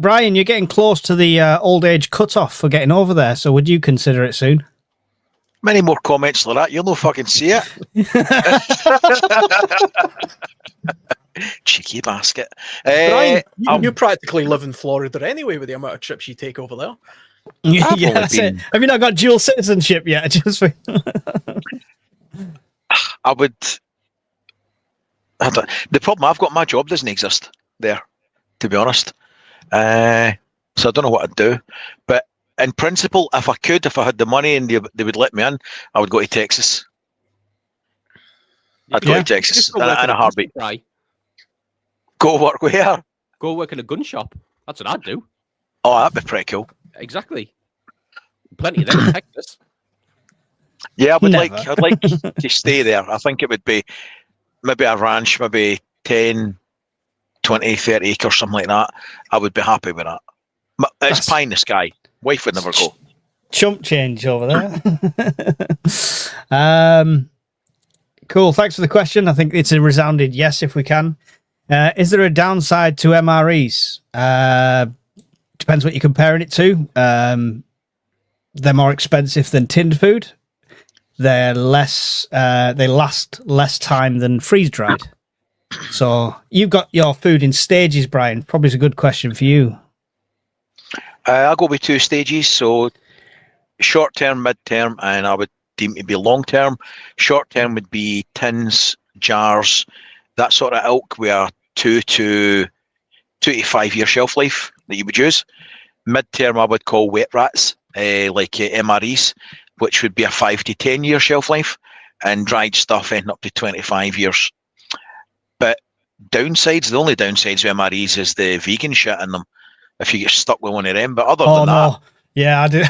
Brian, you're getting close to the old age cutoff for getting over there, so would you consider it soon?
Many more comments like that, you'll no fucking see it. Cheeky basket.
Brian, you practically live in Florida anyway with the amount of trips you take over there.
Yeah, that's it. Have you not got dual citizenship yet?
I would. The problem I've got, my job doesn't exist there, to be honest. So I don't know what I'd do. But in principle, if I had the money and they would let me in, I would go to Texas. I'd go to Texas in a heartbeat.
Right.
Go work where?
Go work in a gun shop. That's what I'd do.
Oh, that'd be pretty cool.
Exactly. Plenty of them in Texas.
Yeah, I'd like to stay there. I think it would be maybe a ranch, maybe 10, 20, 30 acres, something like that. I would be happy with that. It's pie in the sky. Wife would never go.
Chump change over there. Cool. Thanks for the question. I think it's a resounding yes if we can. Is there a downside to MREs? Depends what you're comparing it to. They're more expensive than tinned food. They're less. They last less time than freeze dried. So you've got your food in stages, Brian. Probably is a good question for you.
I'll go with 2 stages. So short term, mid term, and I would deem it to be long term. Short term would be tins, jars, that sort of ilk, were 2 to 5 year shelf life that you would use. Mid-term, I would call wet rats, like MREs, which would be a 5 to 10 year shelf life, and dried stuff ending up to 25 years. But downsides, the only downsides with MREs is the vegan shit in them, if you get stuck with one of them. But other than that,
yeah, I do.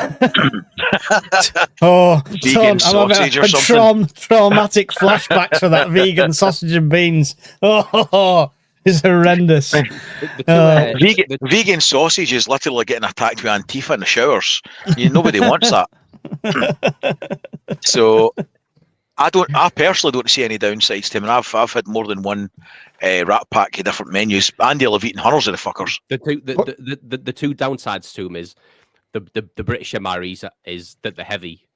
Oh,
vegan sausage or something.
Traumatic flashbacks for that vegan sausage and beans. Oh, it's horrendous.
Vegan sausage is literally getting attacked with Antifa in the showers. Nobody wants that. So I personally don't see any downsides to them. I've had more than one rat pack of different menus. Andy will have eaten hundreds of the fuckers.
The two downsides to them is the British MREs is that they're heavy.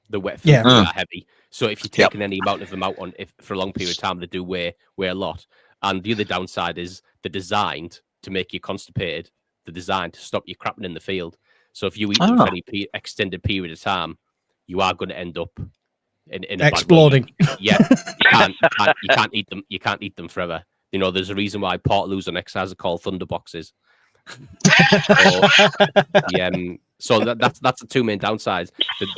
The wet food are heavy. So if you're taking any amount of them out for a long period of time, they do weigh a lot. And the other downside is they're designed to make you constipated. They're designed to stop you crapping in the field. So if you eat them for any extended period of time, you are going to end up in a
exploding.
You can't eat them. You can't eat them forever. There's a reason why Portaloos on exercise are called thunder boxes. So that's the two main downsides.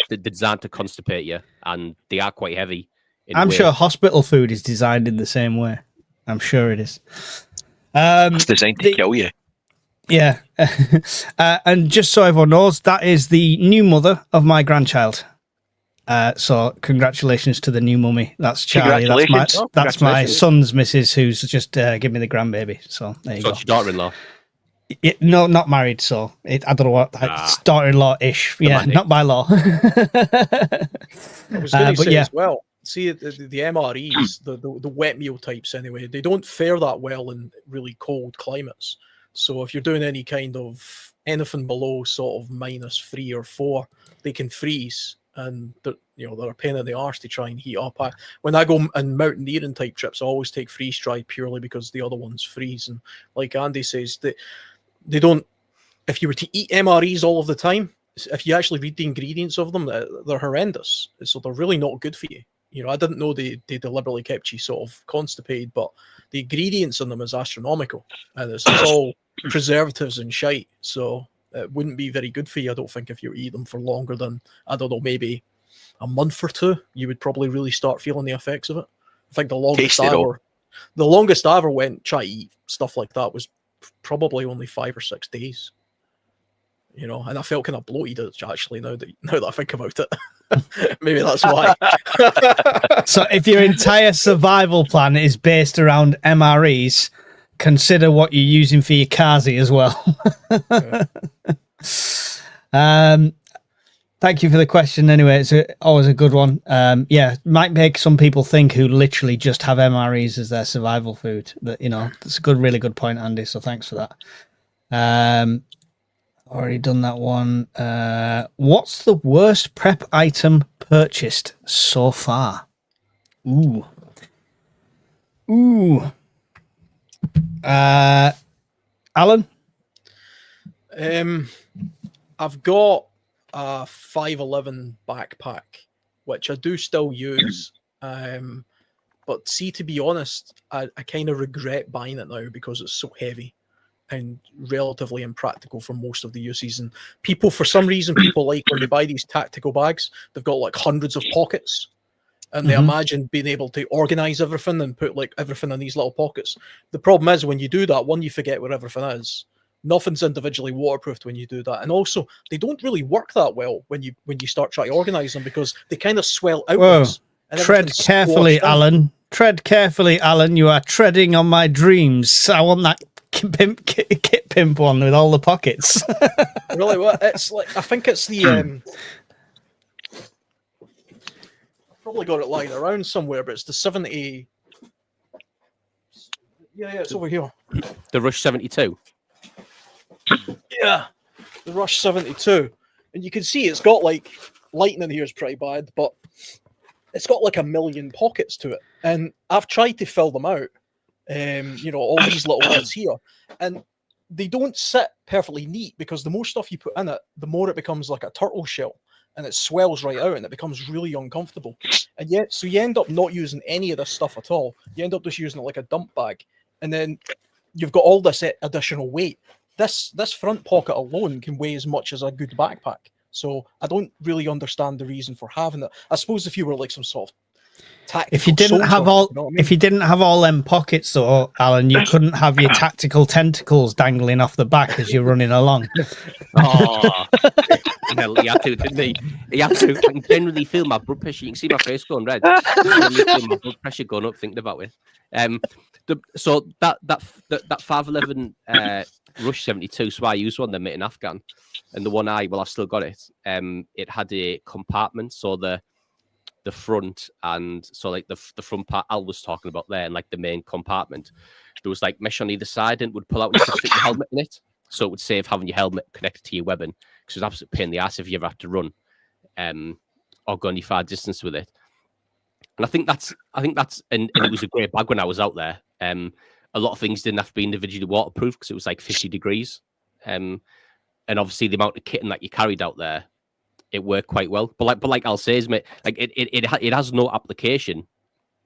They're designed to constipate you, and they are quite heavy.
I'm sure hospital food is designed in the same way. I'm sure it is.
It's designed to kill you.
Yeah. And just so everyone knows, that is the new mother of my grandchild. So congratulations to the new mummy. That's Charlie. That's my son's missus, who's just given me the grandbaby. So there you go.
It's your daughter-in-law.
No, not married. So I don't know what. It's daughter-in-law-ish. Yeah, not by law.
I was going to say as well. See, the MREs, the wet meal types anyway, they don't fare that well in really cold climates. So if you're doing any kind of anything below sort of -3 or 4, they can freeze, and they're a pain in the arse to try and heat up. When I go on mountaineering type trips, I always take freeze dried purely because the other ones freeze. And like Andy says, they don't. If you were to eat MREs all of the time, if you actually read the ingredients of them, they're horrendous. So they're really not good for you. I didn't know they deliberately kept you sort of constipated, but the ingredients in them is astronomical, and it's all preservatives and shite. So it wouldn't be very good for you, I don't think, if you eat them for longer than, I don't know, maybe a month or 2. You would probably really start feeling the effects of it. I think the longest I ever went try to eat stuff like that was probably only 5 or 6 days. And I felt kind of bloated actually now that I think about it. Maybe that's why.
So if your entire survival plan is based around MREs, consider what you're using for your Kazi as well. Thank you for the question anyway. It's always a good one. Might make some people think who literally just have MREs as their survival food. But that's a really good point, Andy. So thanks for that. Already done that one. What's the worst prep item purchased so far? Ooh. Alan?
I've got a 511 backpack, which I do still use. But see, to be honest, I kind of regret buying it now because it's so heavy and relatively impractical for most of the uses. And for some reason, people like when they buy these tactical bags, they've got like hundreds of pockets, and they imagine being able to organize everything and put like everything in these little pockets. The problem is when you do that, one, you forget where everything is. Nothing's individually waterproofed when you do that, and also they don't really work that well when you start trying to organize them because they kind of swell outwards.
Tread carefully, Alan. Tread carefully, Alan. You are treading on my dreams. I want that kit pimp one with all the pockets.
Really? Well, it's like, I think it's the probably got it lying around somewhere, but it's the 70. Yeah, it's over here.
The Rush 72.
Yeah, the Rush 72, and you can see it's got like lighting in here is pretty bad, but it's got like 1 million pockets to it, and I've tried to fill them out. All these little bits here, and they don't sit perfectly neat because the more stuff you put in it, the more it becomes like a turtle shell. and it swells right out and it becomes really uncomfortable. And yet, so you end up not using any of this stuff at all. You end up just using it like a dump bag, and then you've got all this additional weight. This front pocket alone can weigh as much as a good backpack. So I don't really understand the reason for having it. I suppose if you were like some sort of tactical
If you didn't have
soldier,
all,
you know what I mean?
if you didn't have all them pockets, though, Alan, you couldn't have your tactical tentacles dangling off the back as you're running along.
Oh, well, he had to, didn't he? He had to. I can generally feel my blood pressure. You can see my face going red. I can feel my blood pressure going up thinking about it. So that 511 Rush 72. So I used one then, mate, in Afghan, and the one I've still got it. It had a compartment, so the front, and so like the front part Al was talking about there, and like the main compartment, there was like mesh on either side, and it would pull out and you could fit your helmet in it, so it would save having your helmet connected to your weapon, because it's an absolute pain in the ass if you ever have to run or go any far distance with it. And I think that's and it was a great bag when I was out there. A lot of things didn't have to be individually waterproof because it was like 50 degrees, and obviously the amount of kitting that you carried out there, it worked quite well. But like Al says, mate, like it has no application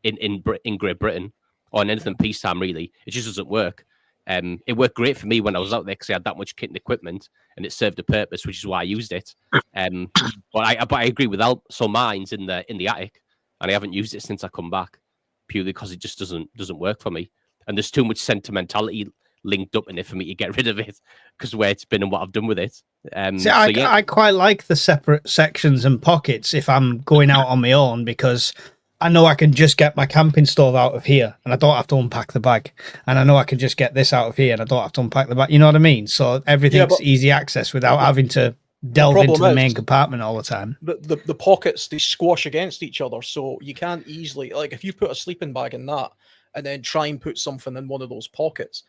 in Great Britain or in anything peacetime really. It just doesn't work. It worked great for me when I was out there because I had that much kit and equipment, and it served a purpose, which is why I used it. But I agree with Al. So mine's in the attic, and I haven't used it since I come back, purely because it just doesn't work for me. And there's too much sentimentality linked up in it for me to get rid of it because of where it's been and what I've done with it.
I quite like the separate sections and pockets if I'm going out on my own, because I know I can just get my camping stove out of here and I don't have to unpack the bag, and I know I can just get this out of here and I don't have to unpack the bag. You know what I mean? So everything's easy access without having to delve into the main compartment all the time.
The pockets, they squash against each other, so you can't easily, like if you put a sleeping bag in that and then try and put something in one of those pockets,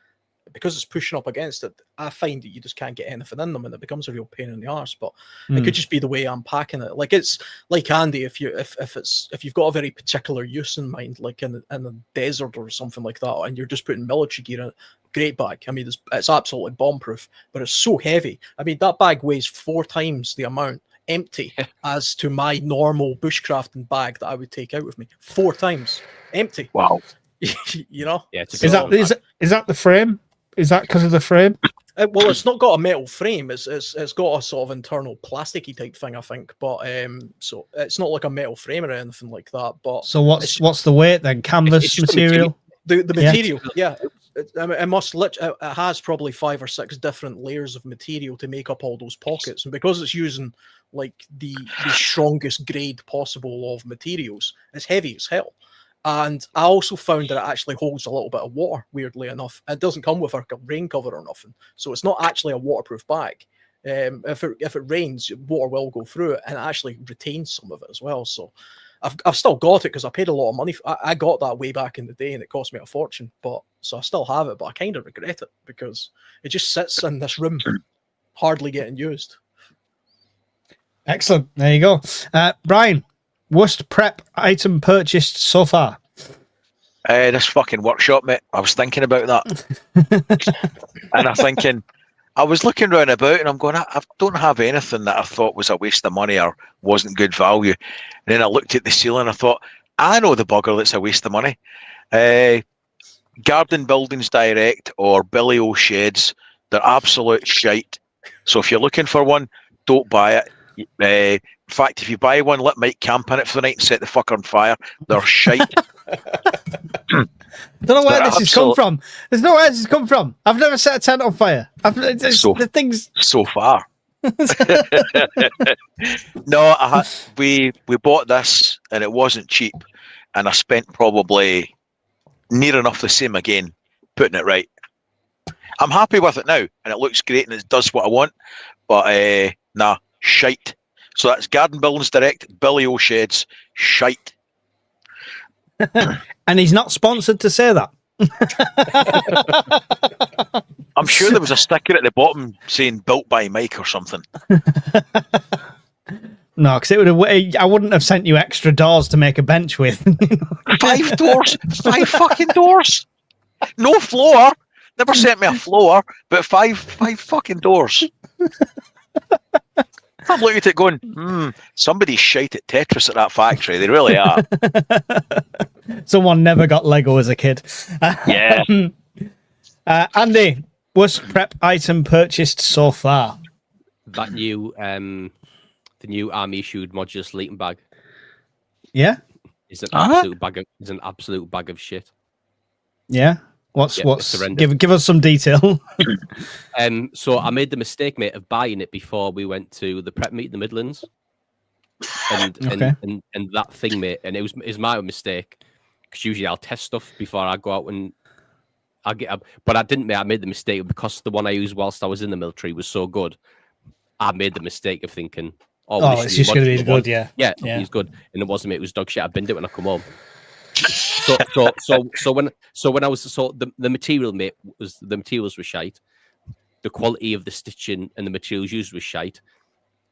because it's pushing up against it, I find that you just can't get anything in them, and it becomes a real pain in the arse. But it could just be the way I'm packing it. Like it's like Andy, if you've got a very particular use in mind, like in the desert or something like that, and you're just putting military gear in it, great bag. I mean, it's absolutely bomb-proof, but it's so heavy. I mean, that bag weighs 4 times the amount empty as to my normal bushcrafting bag that I would take out with me. 4 times empty.
Wow.
You know?
Yeah,
Is that the frame? Is that because of the frame?
Well, it's not got a metal frame. It's got a sort of internal plasticky type thing, I think. But so it's not like a metal frame or anything like that. But
So what's the weight then? Canvas material?
The material, yeah. It has probably 5 or 6 different layers of material to make up all those pockets, and because it's using like the strongest grade possible of materials, it's heavy as hell. And I also found that it actually holds a little bit of water, weirdly enough. It doesn't come with a rain cover or nothing, so it's not actually a waterproof bag. If it rains, water will go through it, and it actually retains some of it as well. So I've still got it because I paid a lot of money. I got that way back in the day, and it cost me a fortune. So I still have it, but I kind of regret it because it just sits in this room, hardly getting used.
Excellent. There you go. Brian, worst prep item purchased so far?
This fucking workshop, mate. I was thinking about that. And I'm thinking, I was looking round about and I'm going, I don't have anything that I thought was a waste of money or wasn't good value. And then I looked at the ceiling and I thought, I know the bugger that's a waste of money. Garden Buildings Direct or Billy O Sheds, they're absolute shite. So if you're looking for one, don't buy it. In fact, if you buy one, let Mike camp in it for the night and set the fucker on fire. They're shite.
I don't know where this has come from. There's no where this has come from. I've never set a tent on fire. The things
so far. No, we bought this and it wasn't cheap, and I spent probably near enough the same again putting it right. I'm happy with it now, and it looks great and it does what I want. But nah, shite. So that's Garden Buildings Direct, Billy O Sheds, shite.
And he's not sponsored to say that.
I'm sure there was a sticker at the bottom saying "built by Mike" or something.
No, because it would have. I wouldn't have sent you extra doors to make a bench with.
5 doors, 5 fucking doors. No floor. Never sent me a floor, but five fucking doors. I'm looking at it going, somebody's shite at Tetris at that factory. They really are.
Someone never got Lego as a kid.
Yeah.
Andy, worst prep item purchased so far?
That new, the new army issued modular sleeping bag
Yeah,
is an absolute bag of shit.
yeah. What's give us some detail.
So I made the mistake, mate, of buying it before we went to the prep meet in the Midlands, and that thing, mate, and it was my mistake, because usually I'll test stuff before I go out and I get up, but I didn't, mate. I made the mistake because the one I used whilst I was in the military was so good. I made the mistake of thinking,
it's just going to be good, yeah.
He's good, and it wasn't, mate. It was dog shit. I binned it when I come home. So when I was the material, mate, the materials were shite. The quality of the stitching and the materials used was shite.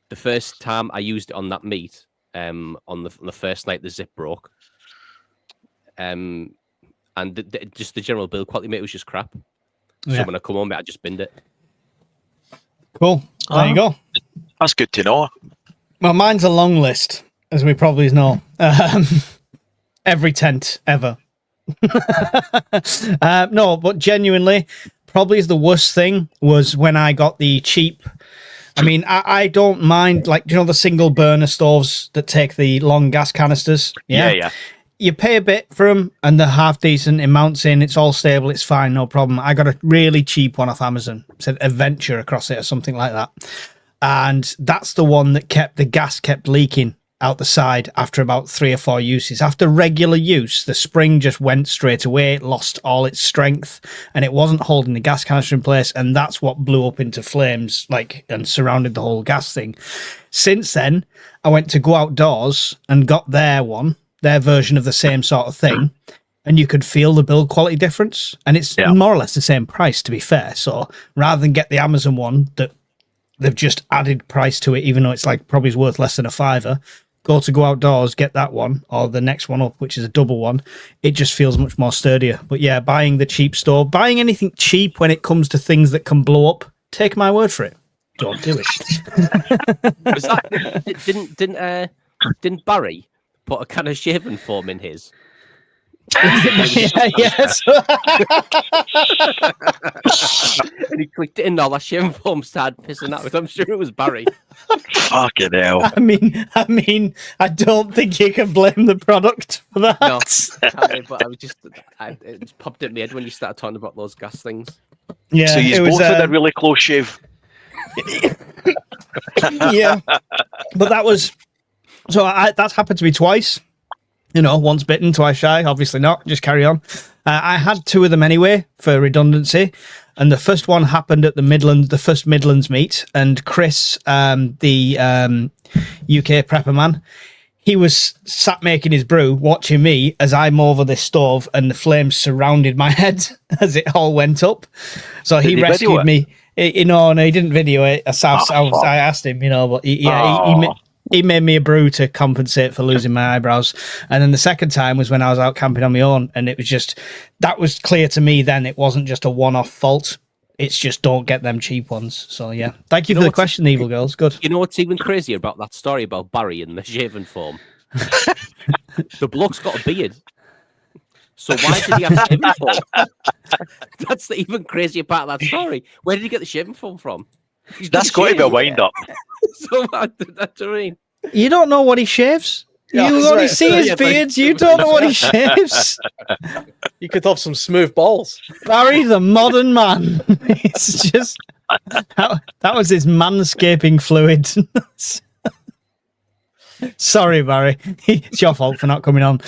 The first time I used it on that meat, on the first night, the zip broke. And just the general build quality, mate, was just crap. So when I come home, mate, I just binned it.
Cool. There you go.
That's good to know.
Well, mine's a long list, as we probably know. Every tent ever. No, but genuinely, probably the worst thing was when I got the cheap. I mean, I don't mind, like, you know, the single burner stoves that take the long gas canisters.
Yeah.
You pay a bit for them and they're half decent. It mounts in, it's all stable, it's fine, no problem. I got a really cheap one off Amazon. It said Adventure across it or something like that. And that's the one that the gas kept leaking out the side after about 3 or 4 uses. After regular use, the spring just went straight away. It lost all its strength and it wasn't holding the gas canister in place. And that's what blew up into flames, and surrounded the whole gas thing. Since then, I went to Go Outdoors and got their version of the same sort of thing. And you could feel the build quality difference. And it's more or less the same price, to be fair. So rather than get the Amazon one that they've just added price to it, even though it's probably is worth less than £5, go to Go Outdoors, get that one, or the next one up, which is a double one. It just feels much more sturdier. But yeah, buying the cheap store, buying anything cheap when it comes to things that can blow up, take my word for it. Don't do it.
Was that, didn't Barry put a can of shaving foam in his?
Yes.
And he clicked it in, all that shaving foam started pissing out. I'm sure it was Barry.
Fucking hell.
I mean, I don't think you can blame the product for that.
No, but it just popped in my head when you started talking about those gas things.
Yeah,
so you both had a really close shave.
Yeah, but that's happened to me twice. You know, once bitten, twice shy. Obviously not. Just carry on. I had 2 of them anyway for redundancy, and the first one happened at the first Midlands meet. And Chris, the UK prepper man, he was sat making his brew, watching me as I'm over this stove, and the flames surrounded my head as it all went up. So he rescued me. No, he didn't video it. I asked him, but he made me a brew to compensate for losing my eyebrows. And then the second time was when I was out camping on my own, and it was that was clear to me then it wasn't just a one-off fault. It's just don't get them cheap ones. So yeah, thank you for the question, Evil Girls. Good.
You know what's even crazier about that story about Barry and the shaving foam? The bloke's got a beard. So why did he have shaving foam? That's the even crazier part of that story. Where did he get the shaving foam from?
That's got to be a wind-up.
So that's what I mean.
You don't know what he shaves?
Yeah,
you only see his beards. You don't know what he shaves.
You could have some smooth balls.
Barry, the modern man. It's just that was his manscaping fluid. Sorry, Barry. It's your fault for not coming on.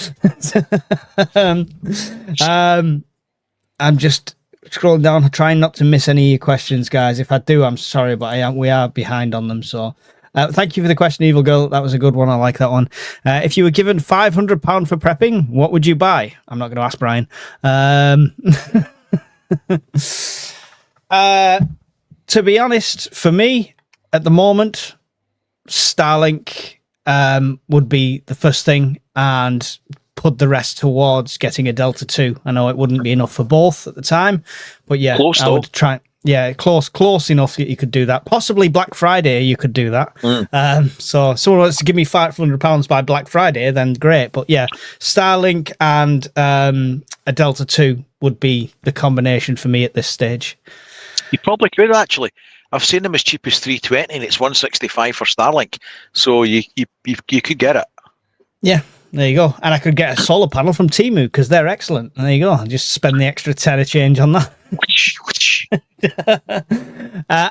I'm just scrolling down, trying not to miss any of your questions, guys. If I do, I'm sorry, but we are behind on them. So thank you for the question, Evil Girl. That was a good one. I like that one. If you were given £500 for prepping, what would you buy? I'm not going to ask Brian. To be honest, for me, at the moment, Starlink would be the first thing, and put the rest towards getting a Delta 2. I know it wouldn't be enough for both at the time, but yeah,
Close,
I would try. Yeah, close enough that you could do that. Possibly Black Friday, you could do that. So if someone wants to give me £500 by Black Friday, then great. But yeah, Starlink and a Delta 2 would be the combination for me at this stage.
You probably could actually. I've seen them as cheap as 320, and it's 165 for Starlink. So you could get it.
Yeah, there you go. And I could get a solar panel from Temu because they're excellent. And there you go. I'll just spend the extra tenner change on that.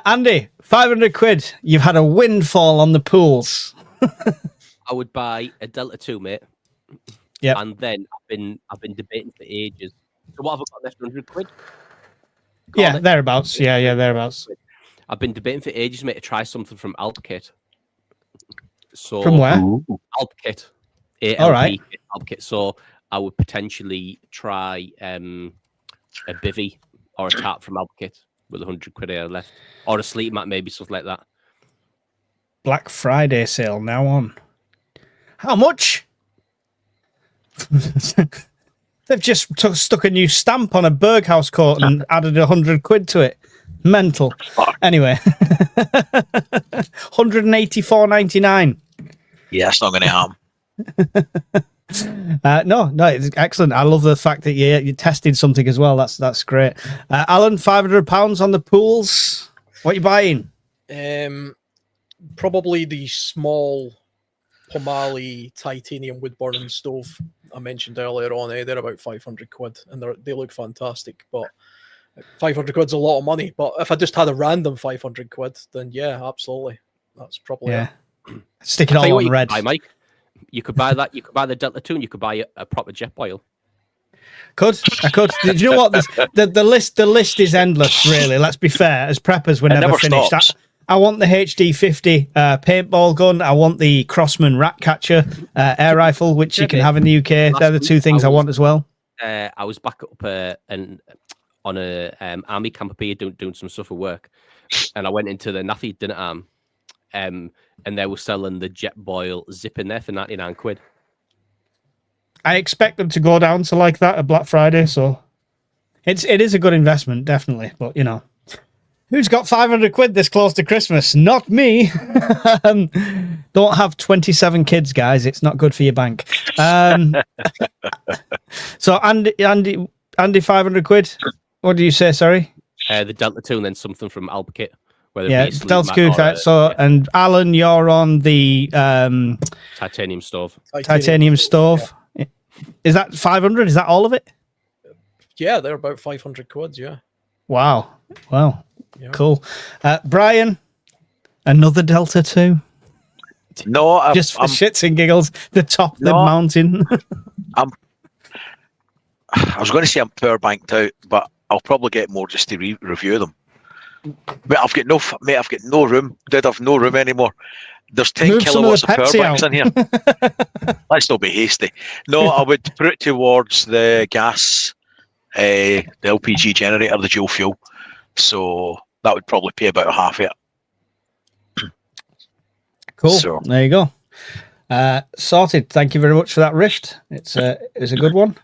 Andy, 500 quid. You've had a windfall on the pools.
I would buy a Delta 2, mate.
Yeah.
And then I've been debating for ages. So what have I got left? 100 quid?
Yeah, thereabouts. Yeah, thereabouts.
I've been debating for ages, mate, to try something from AlpKit. So
From where?
AlpKit.
All right.
AlpKit. So I would potentially try a bivvy or a tap from AlpKit with 100 quid here left. Or a sleep mat, maybe, something like that.
Black Friday sale now on. How much? They've just stuck a new stamp on a Berghaus coat and added 100 quid to it. Mental. Anyway, 184.99.
Yeah, that's not going to happen.
No, it's excellent. I love the fact that you tested something as well. That's great. Alan, £500 on the pools. What are you buying?
Probably the small Pomali titanium wood burning stove I mentioned earlier on. They're about 500 quid, and they look fantastic. But 500 quid's a lot of money. But if I just had a random 500 quid, then yeah, absolutely, that's probably it.
Stick it all on red.
Buy, Mike. You could buy that. You could buy the Delta 2, and you could buy a proper jet boil.
I could. Do you know what? The list is endless, really. Let's be fair. As preppers, we're never finished. I want the HD50 paintball gun. I want the Crossman rat catcher air rifle, which you can have in the UK. They're the two things I want as well.
I was back up on a army camp up here doing some stuff for work, and I went into the Naffy dinner arm, and they were selling the jet boil zip in there for 99 quid.
I expect them to go down to like that at Black Friday, so it is a good investment, definitely. But you know, who's got 500 quid this close to Christmas? Not me. Don't have 27 kids, guys. It's not good for your bank. So Andy, 500 quid. What do you say? Sorry.
The Delta 2 and then something from AlpKit.
Yeah, Delta 2. And Alan, you're on the
titanium stove.
Titanium stove. Is that 500? Is that all of it?
Yeah, they're about 500 quid. Yeah.
Wow. Yeah. Cool. Brian, another Delta 2.
No,
just for shits and giggles, the top of the mountain.
I was going to say I'm power banked out, but I'll probably get more just to review them. But I've got no room. Did have no room anymore. There's 10 kilowatts of power banks in here. Let's not be hasty. No, I would put it towards the gas, the LPG generator, the dual fuel. So that would probably pay about half it.
Cool. So, there you go. Sorted. Thank you very much for that Rift. It's a good one.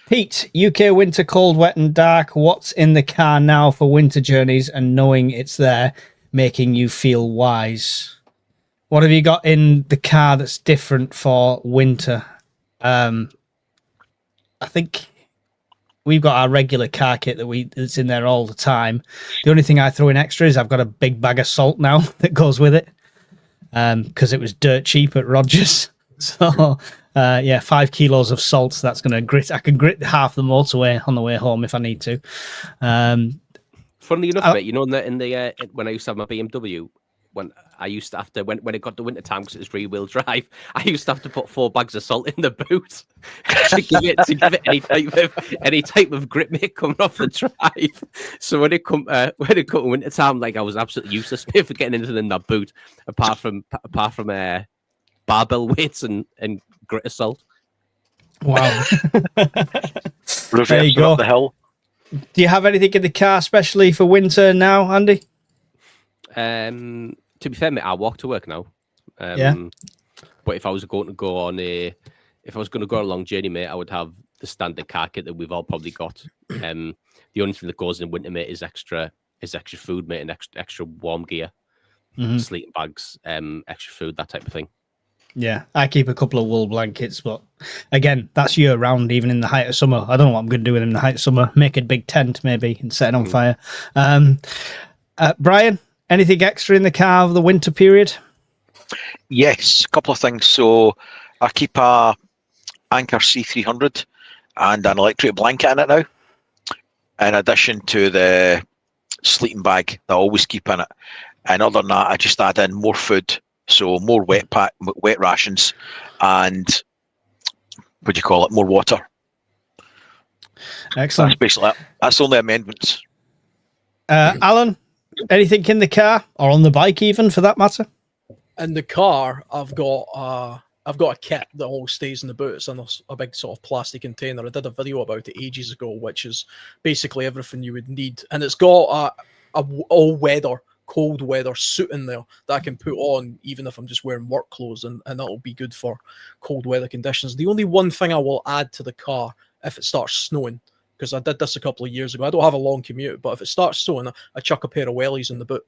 Pete, UK winter, cold, wet and dark. What's in the car now for winter journeys and knowing it's there, making you feel wise? What have you got in the car that's different for winter? I think we've got our regular car kit that's in there all the time. The only thing I throw in extra is I've got a big bag of salt now that goes with it, because it was dirt cheap at Rogers. So 5 kilos of salt. So that's going to I can grit half the motorway on the way home if I need to.
Funnily enough, mate, you know, in the when I used to have my BMW, when I used to have to when it got to winter time because it was rear-wheel drive, I used to have to put 4 bags of salt in the boot to give it any type of grip, mate, coming off the drive. So when it come to winter time, like I was absolutely useless for getting anything in that boot apart from barbell weights and grit of salt.
Wow.
There you go. Up the hill.
Do you have anything in the car, especially for winter now, Andy?
To be fair, mate, I walk to work now. But if I was going to go on a long journey, mate, I would have standard car kit that we've all probably got. The only thing that goes in winter, mate, is extra food, mate, and extra warm gear, sleeping bags, extra food, that type of thing.
Yeah, I keep a couple of wool blankets, but again, that's year round, even in the height of summer. I don't know what I'm going to do with them in the height of summer. Make a big tent, maybe, and set it on fire. Brian, anything extra in the car over the winter period?
Yes, a couple of things. So I keep a Anchor C300 and an electric blanket in it now, in addition to the sleeping bag that I always keep in it. And other than that, I just add in more food, so more wet rations, and what do you call it, more water.
Excellent.
That's basically it. That's the only amendments.
Alan, anything in the car or on the bike, even for that matter?
In the car, I've got a kit that all stays in the boot. It's in a big sort of plastic container. I did a video about it ages ago, which is basically everything you would need, and it's got a all-weather, cold weather suit in there that I can put on even if I'm just wearing work clothes, and that'll be good for cold weather conditions. The only one thing I will add to the car if it starts snowing, because I did this a couple of years ago, I don't have a long commute, but if it starts snowing, I chuck a pair of wellies in the boot,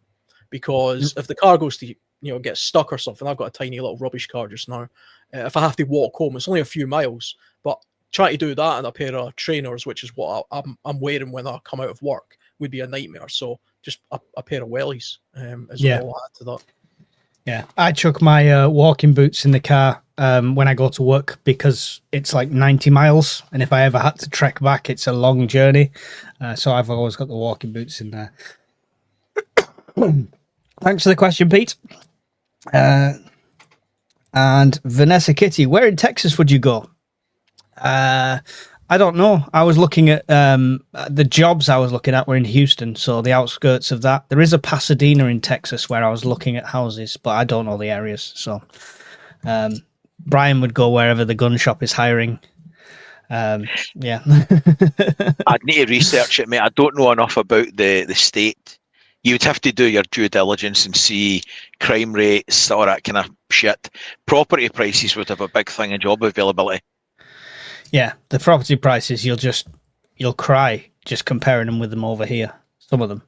because if the car goes to get stuck or something, I've got a tiny little rubbish car just now. If I have to walk home, it's only a few miles, but trying to do that in a pair of trainers, which is what I'm wearing when I come out of work, would be a nightmare. So just a pair of wellies is what I'll add to that.
Yeah, I chuck my walking boots in the car when I go to work, because it's like 90 miles, and if I ever had to trek back, it's a long journey. So I've always got the walking boots in there. Thanks for the question, Pete. And Vanessa Kitty, where in Texas would you go? I don't know. I was looking at the jobs I was looking at were in Houston, so the outskirts of that. There is a Pasadena in Texas where I was looking at houses, but I don't know the areas. So Brian would go wherever the gun shop is hiring. Yeah.
I'd need to research it, mate. I don't know enough about the state. You would have to do your due diligence and see crime rates, all that kind of shit. Property prices would have a big thing in job availability.
Yeah, the property prices, you'll cry just comparing them with them over here. Some of them.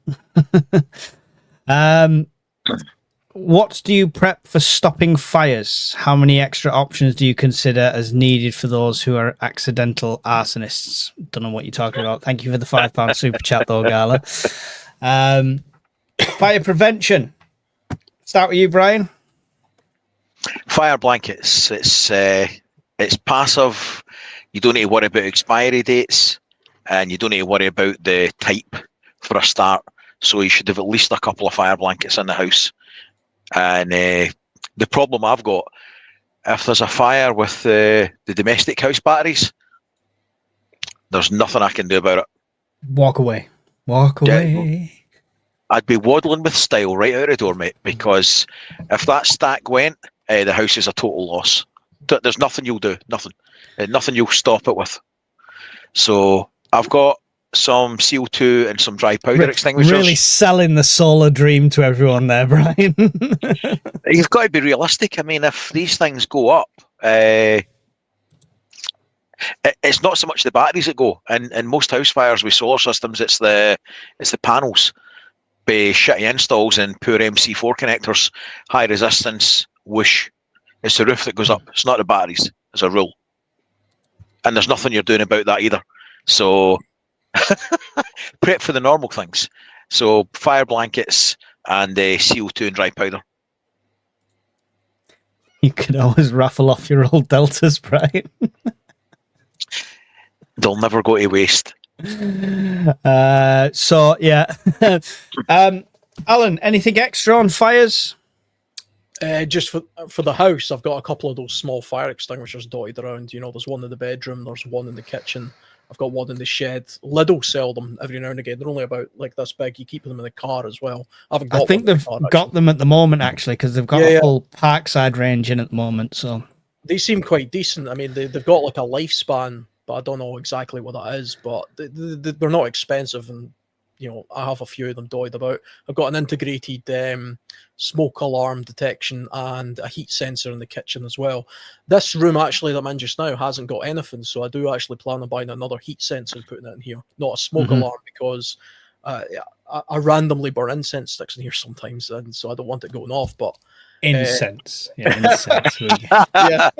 What do you prep for stopping fires? How many extra options do you consider as needed for those who are accidental arsonists? Don't know what you're talking about. Thank you for the £5 super chat, though, Gala. Fire prevention. Start with you, Brian.
Fire blankets. It's passive. You don't need to worry about expiry dates, and you don't need to worry about the type for a start. So you should have at least a couple of fire blankets in the house. And the problem I've got, if there's a fire with the domestic house batteries, there's nothing I can do about it.
Walk away. Walk away.
I'd be waddling with style right out the door, mate, because if that stack went, the house is a total loss. There's nothing you'll do. Nothing. Nothing you'll stop it with. So I've got some CO2 and some dry powder extinguishers.
Really selling the solar dream to everyone there, Brian.
You've got to be realistic. I mean, if these things go up, it's not so much the batteries that go. In most house fires with solar systems, it's the panels, be shitty installs and poor MC4 connectors, high resistance, whoosh. It's the roof that goes up. It's not the batteries, as a rule. And there's nothing you're doing about that either. So prep for the normal things. So fire blankets and CO2 and dry powder.
You can always raffle off your old Deltas, Brian.
They'll never go to waste.
So yeah. Alan, anything extra on fires?
Just for the house, I've got a couple of those small fire extinguishers dotted around. There's one in the bedroom, there's one in the kitchen. I've got one in the shed. Lidl sell them every now and again. They're only about like this big. You keep them in the car as well. I think
they've got them at the moment, actually, because they've got a full Parkside range in at the moment. So
they seem quite decent. I mean, they've got like a lifespan, but I don't know exactly what that is. But they're not expensive, and I have a few of them dotted about. I've got an integrated smoke alarm detection and a heat sensor in the kitchen as well. This room actually that I'm in just now hasn't got anything, so I do actually plan on buying another heat sensor and putting it in here, not a smoke alarm, because I randomly burn incense sticks in here sometimes, and so I don't want it going off. But
Incense. Incense.
yeah.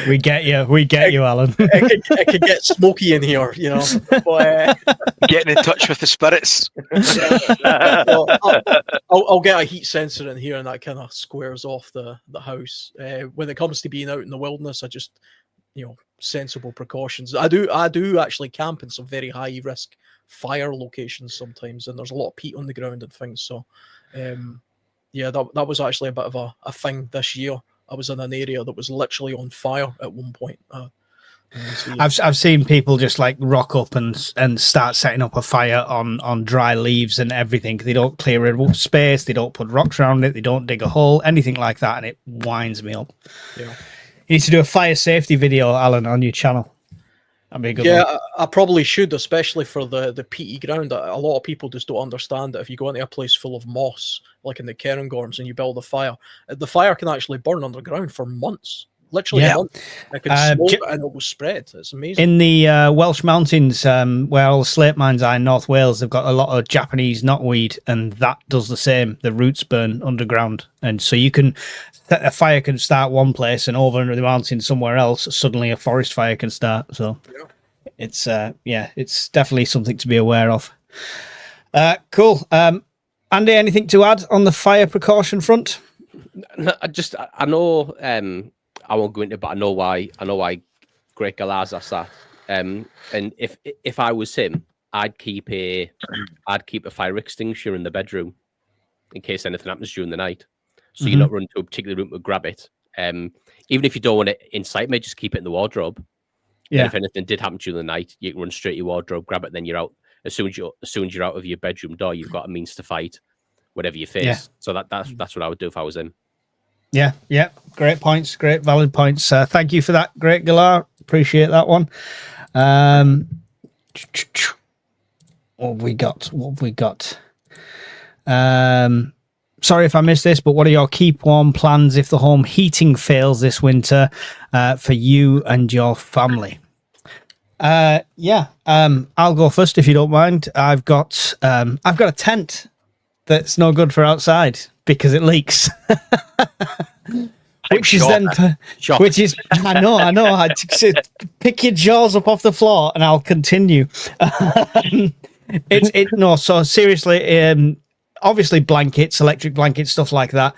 We get you, Alan.
it could get smoky in here, But,
Getting in touch with the spirits.
well, I'll get a heat sensor in here, and that kind of squares off the house. When it comes to being out in the wilderness, I just, sensible precautions. I do actually camp in some very high risk fire locations sometimes, and there's a lot of peat on the ground and things. So, that was actually a bit of a thing this year. I was in an area that was literally on fire at one point.
I've seen people just like rock up and start setting up a fire on dry leaves and everything. They don't clear a space, they don't put rocks around it, they don't dig a hole, anything like that, and it winds me up.
Yeah.
You need to do a fire safety video, Alan, on your channel. That'd be a good one.
I probably should, especially for the peaty ground. A lot of people just don't understand that if you go into a place full of moss, like in the Cairngorms, and you build a fire, the fire can actually burn underground for months. Literally a month. It can smoke and it will spread. It's amazing.
In the Welsh mountains, where all the slate mines are in North Wales, they've got a lot of Japanese knotweed, and that does the same. The roots burn underground. And so a fire can start one place, and over under the mountain somewhere else, suddenly a forest fire can start. So it's definitely something to be aware of. Cool. Andy, anything to add on the fire precaution front?
No, I know. I won't go into it, but I know why Great Galaz asked that. And if I was him, I'd keep a fire extinguisher in the bedroom in case anything happens during the night. So you're not running to a particular room to grab it. Even if you don't want it in sight, maybe just keep it in the wardrobe. Yeah. And if anything did happen during the night, you can run straight to your wardrobe, grab it, then you're out. As soon as you're out of your bedroom door, you've got a means to fight whatever you face. Yeah. So that's what I would do if I was him.
Yeah. Great points. Great valid points. Thank you for that, Great Galar. Appreciate that one. What have we got? Sorry if I missed this, but what are your keep warm plans if the home heating fails this winter for you and your family? I'll go first if you don't mind. I've got a tent that's no good for outside because it leaks. Which is I know. Pick your jaws up off the floor and I'll continue. So seriously, obviously blankets, electric blankets, stuff like that.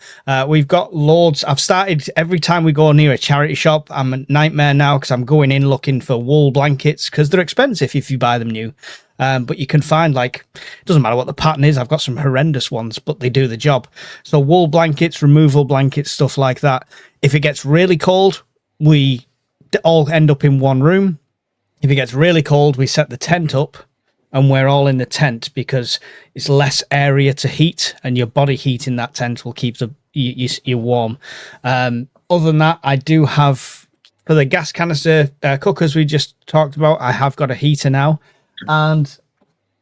We've got loads. I've started every time we go near a charity shop. I'm a nightmare now because I'm going in looking for wool blankets because they're expensive if you buy them new. But you can find it doesn't matter what the pattern is. I've got some horrendous ones, but they do the job. So wool blankets, removal blankets, stuff like that. If it gets really cold, we all end up in one room. If it gets really cold, we set the tent up and we're all in the tent because it's less area to heat and your body heat in that tent will keep you warm. Other than that, I do have, for the gas canister cookers we just talked about, I have got a heater now. And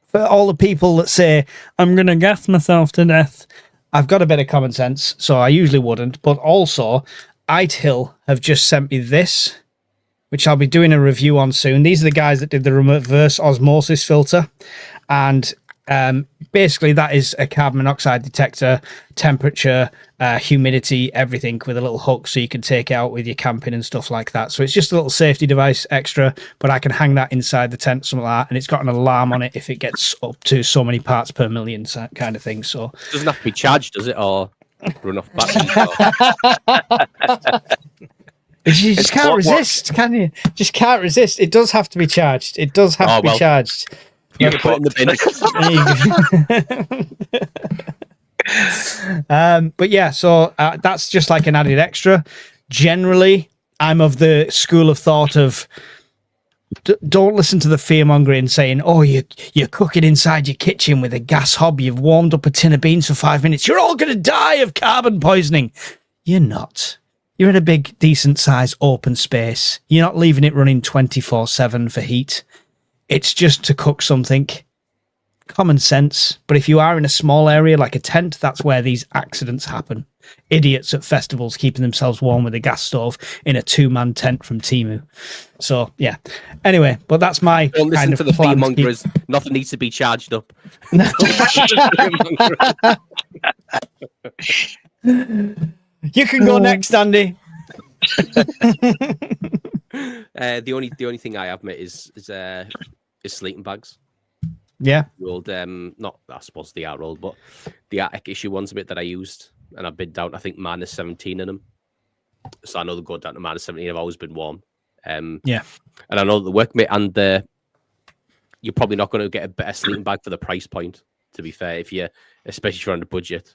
for all the people that say, I'm going to gas myself to death, I've got a bit of common sense, so I usually wouldn't. But also, Hill have just sent me this, which I'll be doing a review on soon. These are the guys that did the reverse osmosis filter. And basically, that is a carbon monoxide detector, temperature, humidity, everything with a little hook so you can take it out with your camping and stuff like that. So it's just a little safety device extra, but I can hang that inside the tent, something like that. And it's got an alarm on it if it gets up to so many parts per million kind of thing. So
it doesn't have to be charged, does it? Or run off batteries?
You just can't resist, can you? Just can't resist. It does have to be charged. It does have to be charged.
You can put it in the
bin. But yeah, so that's just like an added extra. Generally, I'm of the school of thought of don't listen to the fear-mongering saying, oh, you're cooking inside your kitchen with a gas hob. You've warmed up a tin of beans for 5 minutes. You're all going to die of carbon poisoning. You're not. You're in a big, decent-sized open space. You're not leaving it running 24/7 for heat. It's just to cook something. common sense. But if you are in a small area like a tent, that's where these accidents happen. Idiots at festivals keeping themselves warm with a gas stove in a 2-man tent from Temu. So yeah. Anyway, but that's my
Don't listen
kind of
to the
plan.
fearmongers. Nothing needs to be charged up.
You can go next, Andy.
The only thing I have, mate, is sleeping bags.
Yeah.
The old, not I suppose they are old, but the Arctic issue ones, a bit that I used, and I've been down, I think, -17 in them. So I know they go down to -17. I've always been warm.
Yeah.
And I know the work, mate, and you're probably not going to get a better sleeping bag for the price point. To be fair, especially if you're on a budget.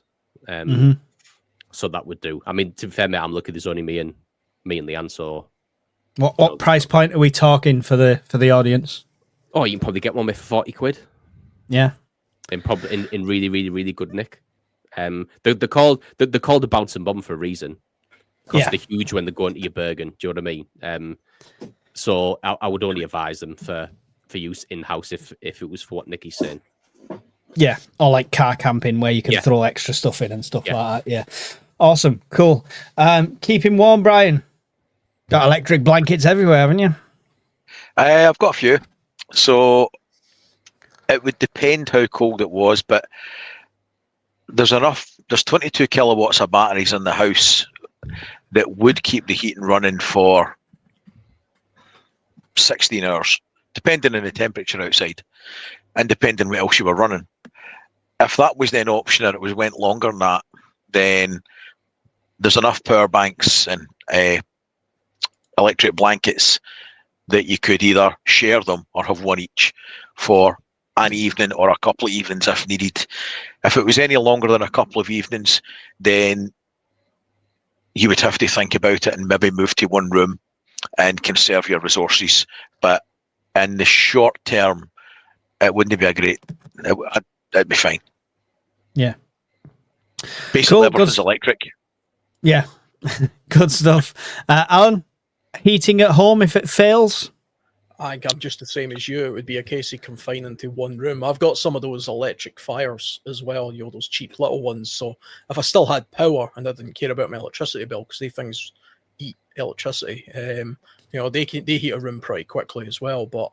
So that would do. I mean, to be fair, mate, I'm lucky there's only me and Leanne. So
what price point are we talking for the audience?
Oh, you can probably get one with for 40 quid.
Yeah.
Probably in really, really, really good nick. They're called a bouncing bomb for a reason. Because they're huge when they go into your Bergen. Do you know what I mean? So I would only advise them for use in house if it was for what Nicky's saying.
Yeah, or like car camping where you can throw extra stuff in and stuff like that. Yeah, awesome, cool. Keep him warm, Brian. Got electric blankets everywhere, haven't you?
I've got a few. So it would depend how cold it was, but there's 22 kilowatts of batteries in the house that would keep the heating running for 16 hours, depending on the temperature outside and depending what else you were running. If that was then optional, it went longer than that, then there's enough power banks and electric blankets that you could either share them or have one each for an evening or a couple of evenings if needed. If it was any longer than a couple of evenings, then you would have to think about it and maybe move to one room and conserve your resources. But in the short term, it wouldn't be it'd be fine.
Yeah.
Basically, everything's electric.
Yeah. Good stuff. Alan, heating at home if it fails?
I think I'm just the same as you. It would be a case of confining to one room. I've got some of those electric fires as well, those cheap little ones. So if I still had power and I didn't care about my electricity bill, because these things eat electricity, they heat a room pretty quickly as well. But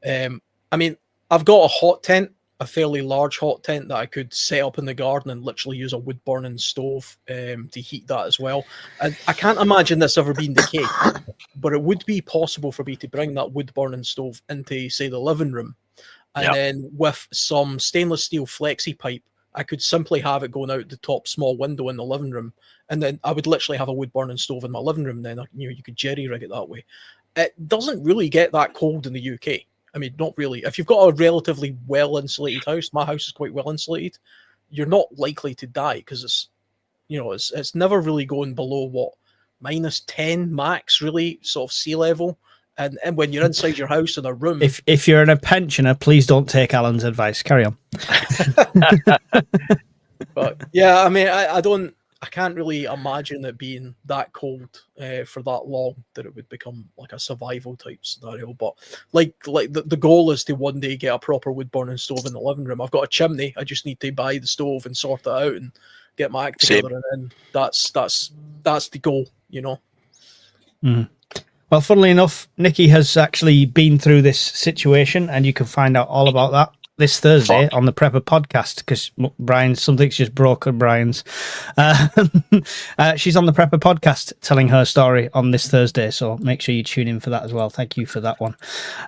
I mean, I've got a hot tent, a fairly large hot tent that I could set up in the garden and literally use a wood burning stove to heat that as well. And I can't imagine this ever being the case, but it would be possible for me to bring that wood burning stove into, say, the living room, and then with some stainless steel flexi pipe, I could simply have it going out the top small window in the living room, and then I would literally have a wood burning stove in my living room. Then you could jerry rig it that way. It doesn't really get that cold in the UK. I mean, not really. If you've got a relatively well-insulated house, my house is quite well-insulated, you're not likely to die because it's never really going below -10 max, really, sort of sea level. And when you're inside your house in a room,
if you're in a pensioner, please don't take Alan's advice. Carry on.
But yeah, I mean, I can't really imagine it being that cold for that long that it would become like a survival type scenario. But like the goal is to one day get a proper wood burning stove in the living room. I've got a chimney. I just need to buy the stove and sort it out and get my act together, and then that's the goal,
Mm. Well, funnily enough, Nikki has actually been through this situation, and you can find out all about that this Thursday on the Prepper podcast, because something's just broke on Brian's. She's on the Prepper podcast telling her story on this Thursday, so make sure you tune in for that as well. Thank you for that one.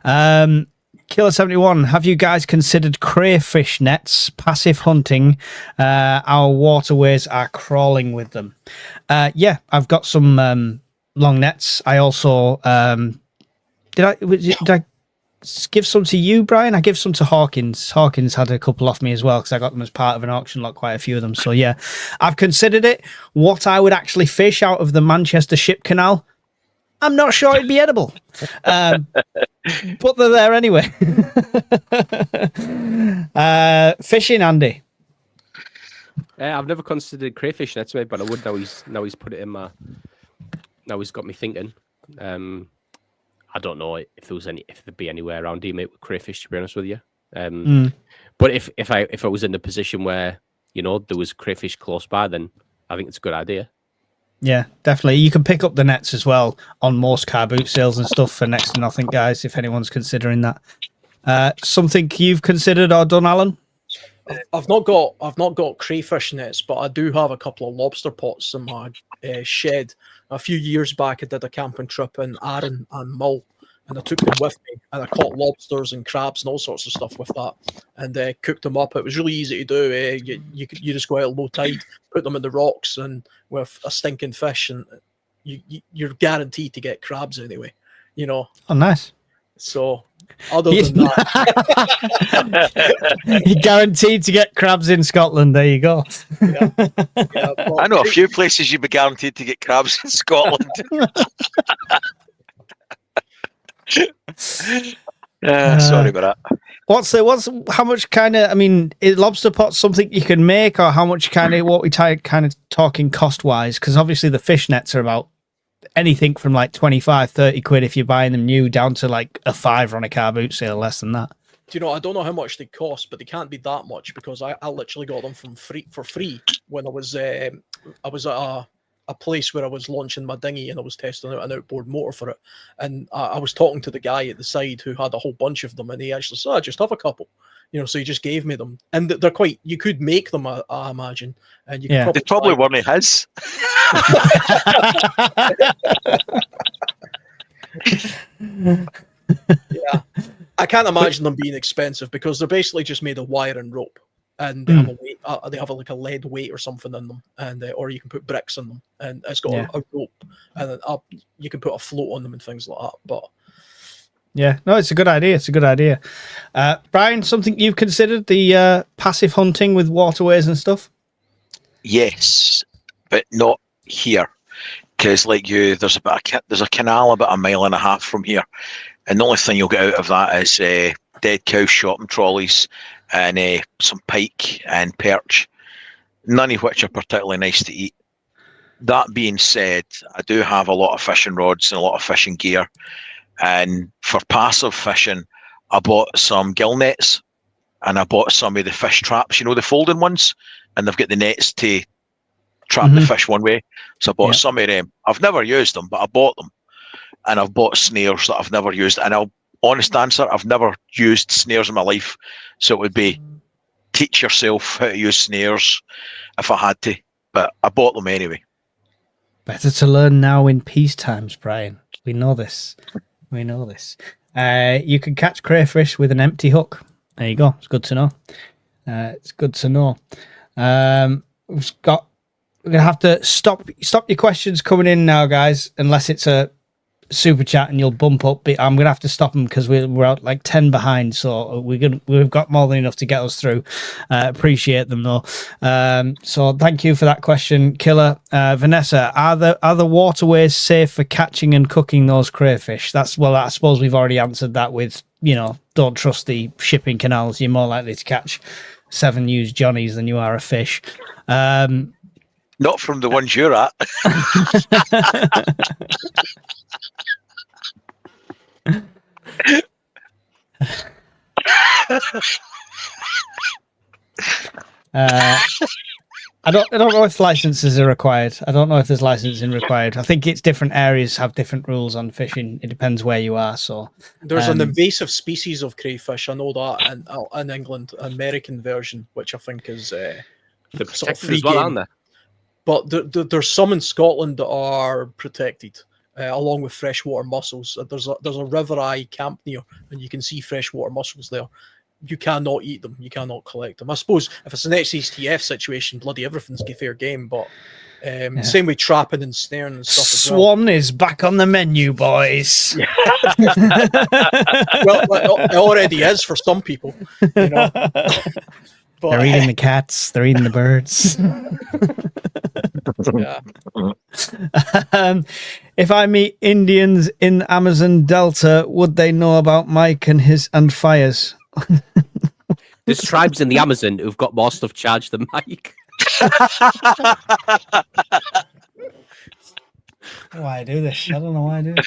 Killer71, have you guys considered crayfish nets, passive hunting? Our waterways are crawling with them. Yeah, I've got some long nets. I also did I give some to you, Brian? I give some to Hawkins. Hawkins had a couple off me as well because I got them as part of an auction, like quite a few of them. So yeah, I've considered it. What I would actually fish out of the Manchester Ship Canal, I'm not sure it'd be edible. But they're there anyway. Fishing, Andy.
I've never considered crayfish nets, mate, but I would now he's put it in my. Now he's got me thinking. I don't know if there'd be anywhere around here, mate, with crayfish, to be honest with you. But if I was in a position where there was crayfish close by, then I think it's a good idea.
Yeah, definitely. You can pick up the nets as well on most car boot sales and stuff for next to nothing, guys. If anyone's considering that, something you've considered or done, Alan?
I've not got crayfish nets, but I do have a couple of lobster pots in my shed. A few years back, I did a camping trip in Arran and Mull, and I took them with me, and I caught lobsters and crabs and all sorts of stuff with that, and cooked them up. It was really easy to do. You just go out at low tide, put them in the rocks, and with a stinking fish, and you're guaranteed to get crabs anyway.
Oh, nice.
So, other than that,
you're guaranteed to get crabs in Scotland. There you go.
Yeah,
I know a few places you'd be guaranteed to get crabs in Scotland. Sorry about that.
How much kind of, is lobster pot something you can make, or how much what we kind of talking cost wise? Because obviously the fish nets are about anything from like 25-30 quid if you're buying them new, down to like a £5 on a car boot sale, less than that.
Do you know, I don't know how much they cost, but they can't be that much, because I literally got them for free when I was at a place where I was launching my dinghy, and I was testing out an outboard motor for it. And I was talking to the guy at the side who had a whole bunch of them, and he actually said, just have a couple. So he just gave me them. And they're quite, you could make them, I imagine. And you could
they probably weren't his.
Yeah. I can't imagine them being expensive, because they're basically just made of wire and rope. And they have a weight, they have like a lead weight or something in them, and or you can put bricks in them, and it's got a rope, and then you can put a float on them and things like that. But
yeah, no, it's a good idea. It's a good idea. Brian, something you've considered, the passive hunting with waterways and stuff?
Yes, but not here, because there's a canal about a mile and a half from here, and the only thing you'll get out of that is dead cow shopping trolleys and some pike and perch, none of which are particularly nice to eat. That being said, I do have a lot of fishing rods and a lot of fishing gear, and for passive fishing, I bought some gill nets, and I bought some of the fish traps, the folding ones, and they've got the nets to trap the fish one way. So I bought some of them. I've never used them, but I bought them, and I've bought snares that I've never used. And honest answer, I've never used snares in my life, so it would be teach yourself how to use snares if I had to, but I bought them anyway.
Better to learn now in peace times, Brian. We know this. We know this. You can catch crayfish with an empty hook. There you go. It's good to know. It's good to know. We're gonna have to stop your questions coming in now, guys, unless it's a super chat and you'll bump up. But I'm gonna have to stop them because we're out like 10 behind, so we've got more than enough to get us through. Appreciate them though. So thank you for that question, Killer. Vanessa, are the waterways safe for catching and cooking those crayfish? I suppose we've already answered that with, don't trust the shipping canals. You're more likely to catch 7 used Johnnies than you are a fish.
Not from the ones you're at.
I don't know if licenses are required. I don't know if there's licensing required. I think it's different areas have different rules on fishing. It depends where you are. So
there's an invasive species of crayfish. I know that in England, American version, which I think is
they're
sort of
protected
free
as well,
game.
aren't they?
But there's some in Scotland that are protected, along with freshwater mussels. There's a river I camp near, and you can see freshwater mussels there. You cannot eat them. You cannot collect them. I suppose if it's an XHTF situation, bloody everything's fair game. But same with trapping and snaring and stuff.
Swan is back on the menu, boys.
Well, it already is for some people. But,
they're eating the cats. They're eating the birds.
Yeah.
If I meet Indians in the Amazon Delta, would they know about Mike and fires?
There's tribes in the Amazon who've got more stuff charged than Mike.
Why I do this? I don't know why I do it.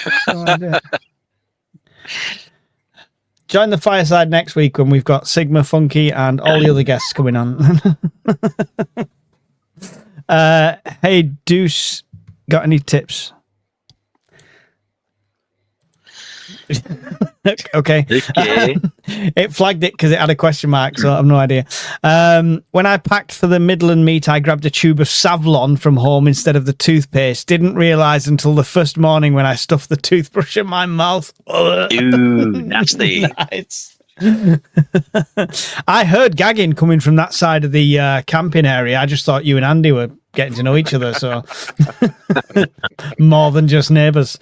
Join the fireside next week when we've got Sigma, Funky, and all the other guests coming on. Hey, Deuce, got any tips? Okay. It flagged it because it had a question mark, so I have no idea. When I packed for the Midland meet, I grabbed a tube of Savlon from home instead of the toothpaste. Didn't realise until the first morning when I stuffed the toothbrush in my mouth.
Ooh, nasty.
Nice. I heard gagging coming from that side of the camping area. I just thought you and Andy were getting to know each other, so more than just neighbours.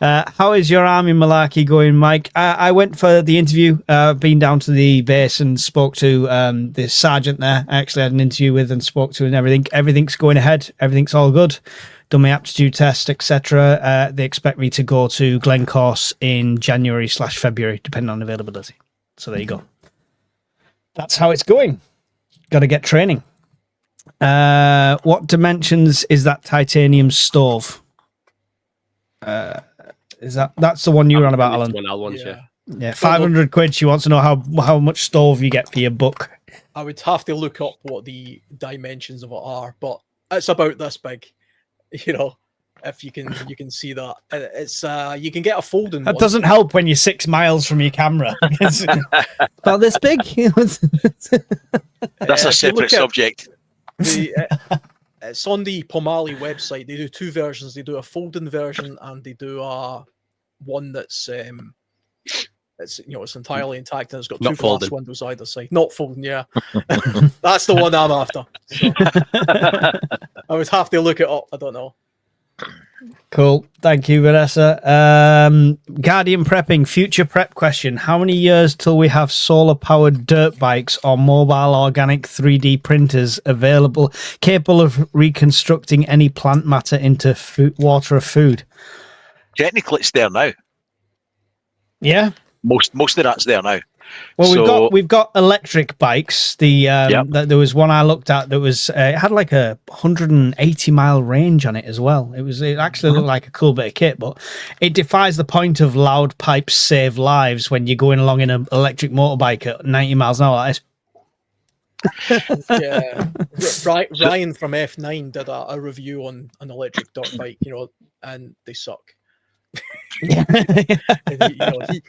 How is your army malarkey going, Mike? I went for the interview, been down to the base and spoke to the sergeant there. I actually had an interview with and spoke to and everything. Everything's going ahead. Everything's all good. Done my aptitude test, etc. They expect me to go to Glencourse in January/February, depending on availability. So there you go. That's how it's going. Got to get training. What dimensions is that titanium stove? That's the one you were on about, Alan? Yeah, 500 quid. She wants to know how much stove you get for your book.
I would have to look up what the dimensions of it are, but it's about this big. If you can see that, it's you can get a folding.
That doesn't help when you're 6 miles from your camera. About this big.
That's a separate subject.
It's on the Pomali website. They do two versions. They do a folding version and they do one that's it's entirely intact and it's got two glass windows either side. Not folding, yeah. That's the one I'm after. So, I would have to look it up. I don't know.
Cool. Thank you, Vanessa. Guardian prepping, future prep question. How many years till we have solar powered dirt bikes or mobile organic 3D printers available, capable of reconstructing any plant matter into water or food?
Technically, it's there now.
Yeah.
Most of that's there now.
Well, we've got electric bikes. There was one I looked at that was it had like a 180-mile range on it as well. It actually looked like a cool bit of kit, but it defies the point of loud pipes save lives when you're going along in an electric motorbike at 90 miles an hour.
Yeah, Ryan from F9 did a review on an electric dirt bike, and they suck.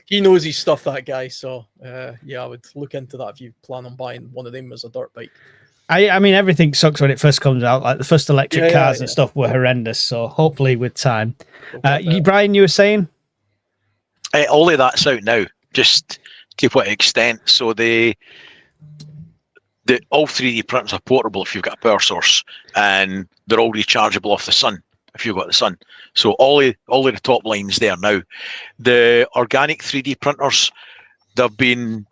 He knows his stuff, that guy. So I would look into that if you plan on buying one of them as a dirt bike.
I mean, everything sucks when it first comes out. Like the first electric cars and stuff were horrendous. So hopefully with time, Brian, you were saying
all of that's out now. Just to what extent? So the all 3D printers are portable if you've got a power source, and they're all rechargeable off the sun if you've got the sun. So all of the top lines there now. The organic 3D printers, they've been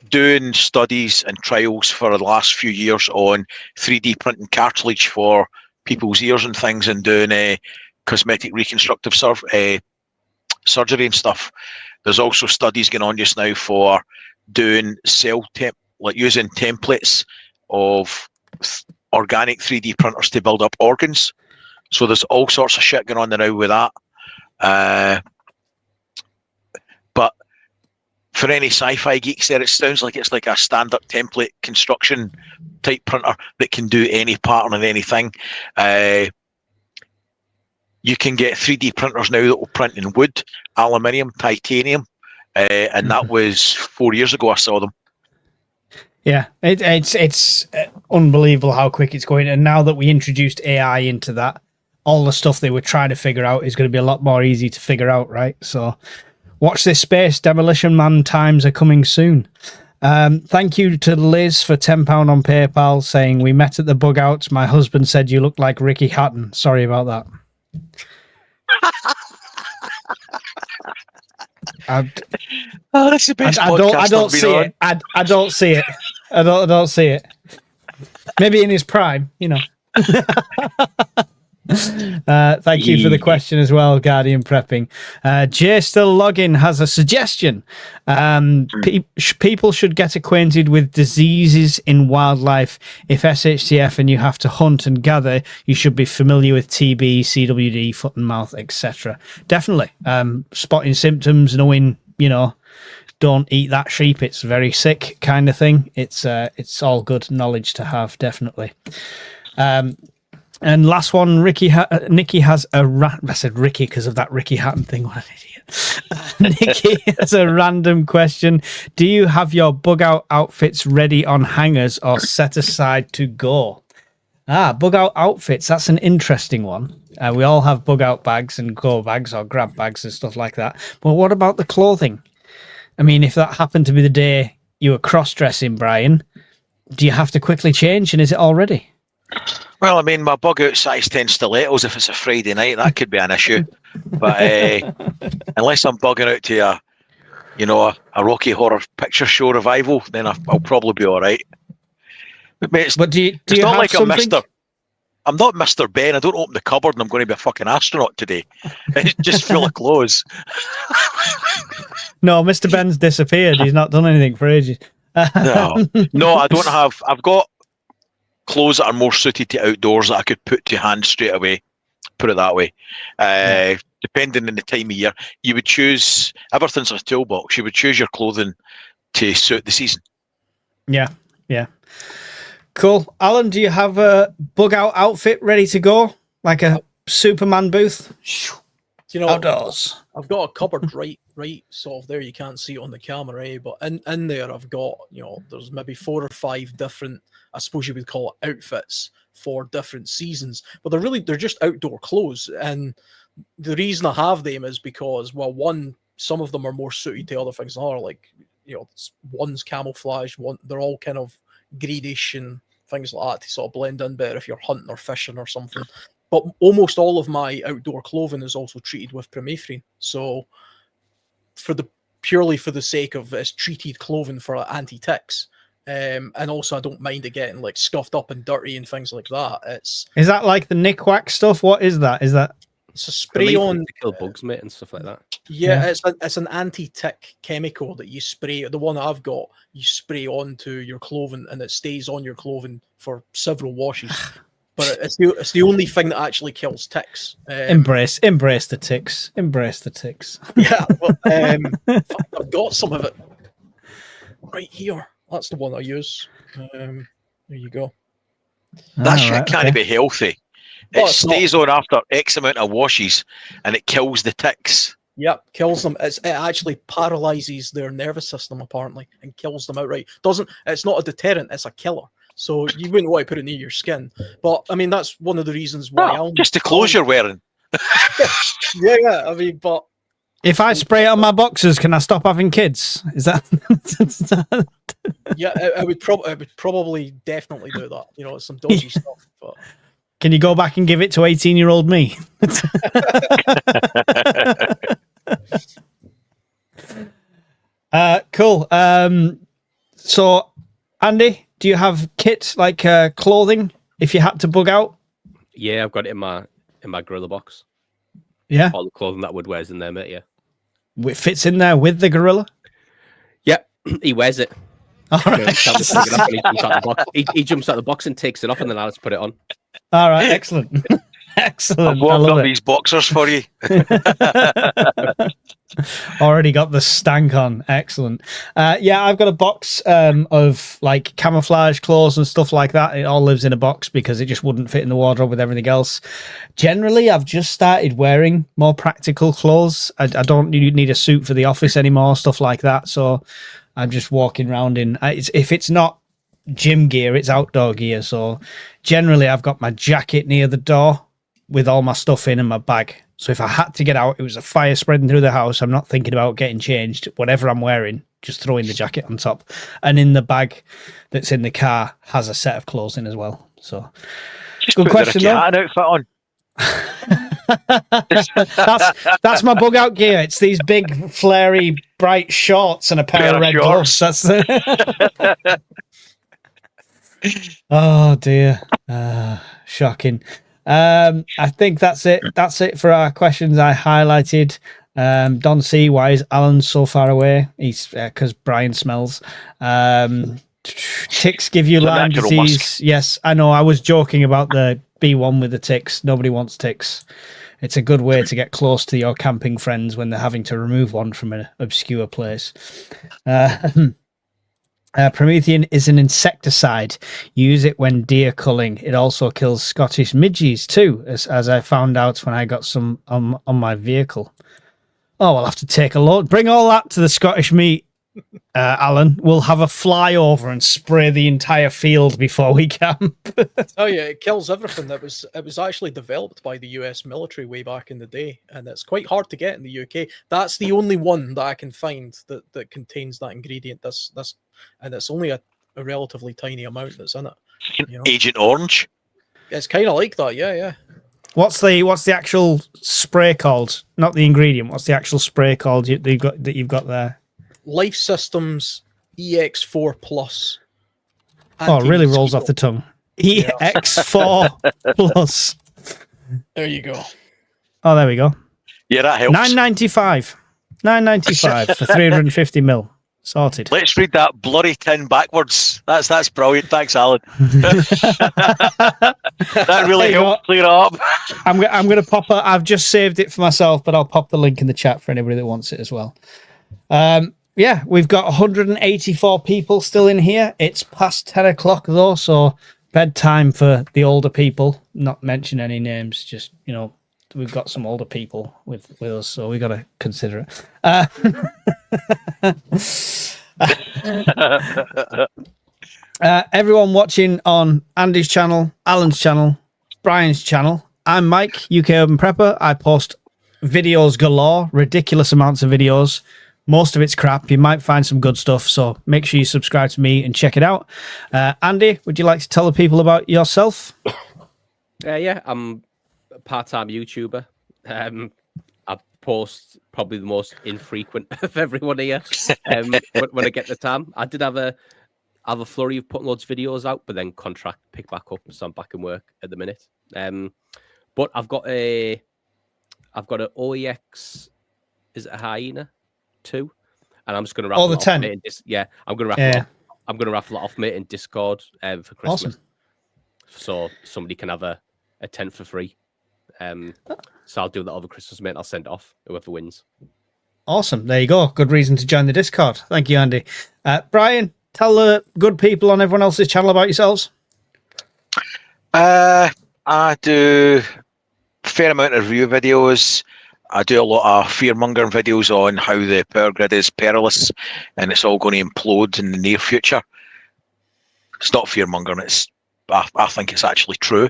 doing studies and trials for the last few years on 3D printing cartilage for people's ears and things, and doing cosmetic reconstructive surgery and stuff. There's also studies going on just now for doing using templates of organic 3D printers to build up organs. So there's all sorts of shit going on now with that. But for any sci-fi geeks there, it sounds like it's like a standard template construction type printer that can do any pattern of anything. You can get 3D printers now that will print in wood, aluminium, titanium, and that was 4 years ago I saw them.
Yeah, it's unbelievable how quick it's going. And now that we introduced AI into that, all the stuff they were trying to figure out is going to be a lot more easy to figure out, right? So watch this space. Demolition Man times are coming soon. Thank you to Liz for £10 on PayPal saying, we met at the bug outs. My husband said you look like Ricky Hatton. Sorry about that.
That's the best podcast
I don't see it. I don't see it. I don't see it. Maybe in his prime, Thank you for the question as well, Guardian Prepping. Jay Still Logging has a suggestion. People should get acquainted with diseases in wildlife. If SHTF and you have to hunt and gather, you should be familiar with TB, CWD, foot and mouth, etc. Definitely. Spotting symptoms, knowing don't eat that sheep. It's very sick kind of thing. It's all good knowledge to have, definitely. And last one, Nikki has I said Ricky because of that Ricky Hatton thing. What an idiot. Nikki has a random question. Do you have your bug out outfits ready on hangers or set aside to go? Bug out outfits. That's an interesting one. We all have bug out bags and go bags or grab bags and stuff like that. But what about the clothing? I mean, if that happened to be the day you were cross-dressing, Brian, do you have to quickly change, and is it all ready?
Well, I mean, my bug out size 10 stilettos, if it's a Friday night, that could be an issue. But unless I'm bugging out to a Rocky Horror Picture Show revival, then I'll probably be all right. But mate,
But do you
it's not
have
like
something?
I'm not Mr. Ben. I don't open the cupboard and I'm going to be a fucking astronaut today. It's just full of clothes.
No, Mr. Ben's disappeared. He's not done anything for ages.
No, I don't have. I've got clothes that are more suited to outdoors that I could put to hand straight away. Put it that way. Depending on the time of year, you would choose everything's a toolbox. You would choose your clothing to suit the season.
Yeah. Cool. Alan, do you have a bug out outfit ready to go? Like a Superman booth? Outdoors.
I've got a cupboard right sort of there. You can't see it on the camera, but in there I've got, there's maybe 4 or 5 different, I suppose you would call it, outfits for different seasons. But they're just outdoor clothes. And the reason I have them is because, well, one, some of them are more suited to other things than others. Like, one's camouflage, they're all kind of greenish and things like that to sort of blend in better if you're hunting or fishing or something. But almost all of my outdoor clothing is also treated with permethrin. So purely for the sake of it's treated clothing for anti-ticks. And also I don't mind it getting like scuffed up and dirty and things like that.
Is that like the Nick Wax stuff? What is that?
It's a spray on
to kill bugs, mate, and stuff like that.
Yeah. It's an anti-tick chemical that you spray. The one I've got, you spray onto your clothing, and it stays on your clothing for several washes. But it's the only thing that actually kills ticks.
Embrace the ticks. Embrace the ticks.
Yeah, well, I've got some of it right here. That's the one I use. There you go.
That shit can't be healthy.
Well,
it stays on after X amount of washes, and it kills the ticks.
Yep, kills them. It actually paralyzes their nervous system apparently and kills them outright. It's not a deterrent. It's a killer. So you wouldn't want to put it near your skin. But I mean, that's one of the reasons why.
Just the clothes you're wearing.
Yeah. I mean, but
if I spray it on my boxers, can I stop having kids? Is that?
Yeah, I would probably definitely do that. It's some dodgy stuff. But
can you go back and give it to 18-year-old me? Cool. So, Andy, do you have kit like clothing if you had to bug out?
Yeah, I've got it in my gorilla box.
Yeah,
all the clothing that Wood wears in there, mate. Yeah,
it fits in there with the gorilla.
Yep, he wears it.
All right.
He jumps out of the box and takes it off, and then I just put it on.
All right, excellent. Excellent.
I've warmed up these boxers for you.
Already got the stank on. Excellent. Yeah, I've got a box of like camouflage clothes and stuff like that. It all lives in a box because it just wouldn't fit in the wardrobe with everything else. Generally, I've just started wearing more practical clothes. I don't need a suit for the office anymore, stuff like that. So I'm just walking around in. If it's not gym gear, it's outdoor gear. So generally, I've got my jacket near the door with all my stuff in and my bag. So if I had to get out, it was a fire spreading through the house, I'm not thinking about getting changed. Whatever I'm wearing, just throwing the jacket on top. And in the bag that's in the car has a set of clothes in as well. So
just
good
put
question,
the outfit on.
that's my bug out gear. It's these big, flary, bright shorts and a pair of red gloves. That's oh dear, shocking. I think that's it. That's it for our questions I highlighted. Don C, why is Alan so far away? He's because Brian smells. Ticks give you Lyme disease.
Musk.
Yes, I know. I was joking about the B1 with the ticks. Nobody wants ticks. it's a good way to get close to your camping friends when they're having to remove one from an obscure place. Promethean is an insecticide. Use it when deer culling. It also kills Scottish midges too, as I found out when I got some on my vehicle. Oh, I'll have to take a look. Bring all that to the Scottish meat, Alan. We'll have a flyover and spray the entire field before we camp.
Oh yeah, it kills everything. It was actually developed by the US military way back in the day, and it's quite hard to get in the UK. That's the only one that I can find that contains that ingredient. This and it's only a relatively tiny amount that's in it. You know?
Agent Orange.
It's kind of like that, yeah.
What's the actual spray called? Not the ingredient. What's the actual spray called that you've got there?
Life Systems EX4 Plus.
Oh, it really rolls off the tongue. EX4 Plus.
There you go.
Oh, there we go.
Yeah, that helps.
$9.95 for 350 mil. Sorted.
Let's read that blurry tin backwards. That's brilliant. Thanks, Alan. That really helped clear it up.
I'm going to pop I've just saved it for myself, but I'll pop the link in the chat for anybody that wants it as well. Yeah, we've got 184 people still in here. It's past 10 o'clock though, so bedtime for the older people. Not mention any names, just, you know, we've got some older people with us, so we got to consider it. Everyone watching on Andy's channel, Alan's channel, Brian's channel. I'm Mike, UK Urban Prepper. I post videos galore, ridiculous amounts of videos. Most of it's crap. You might find some good stuff, so make sure you subscribe to me and check it out. Andy, would you like to tell the people about yourself?
Yeah, I'm a part-time YouTuber. I post probably the most infrequent of everyone here when I get the time. I did have a flurry of putting loads of videos out, but then contract pick back up, so I'm back in work at the minute. But I've got an OEX, is it a Hyena 2? And I'm just going to raffle
the 10.
I'm going to raffle it off, mate, in Discord for Christmas.
Awesome.
So somebody can have a 10 for free. So I'll do that over Christmas, mate. I'll send it off whoever wins.
Awesome. There you go. Good reason to join the Discord. Thank you, Andy. Brian, tell the good people on everyone else's channel about yourselves.
I do a fair amount of review videos. I do a lot of fear-mongering videos on how the power grid is perilous and it's all going to implode in the near future. It's not fear-mongering. I think it's actually true.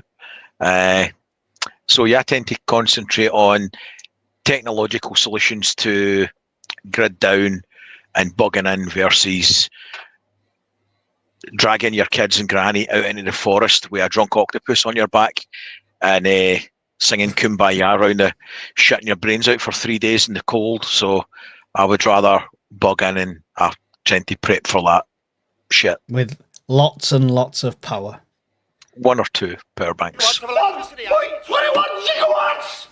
So yeah, I tend to concentrate on technological solutions to grid down and bugging in versus dragging your kids and granny out into the forest with a drunk octopus on your back and singing Kumbaya around the shitting your brains out for 3 days in the cold. So I would rather bug in, and I tend to prep for that shit.
With lots and lots of power.
1 or 2 power banks.
1.21 gigawatts!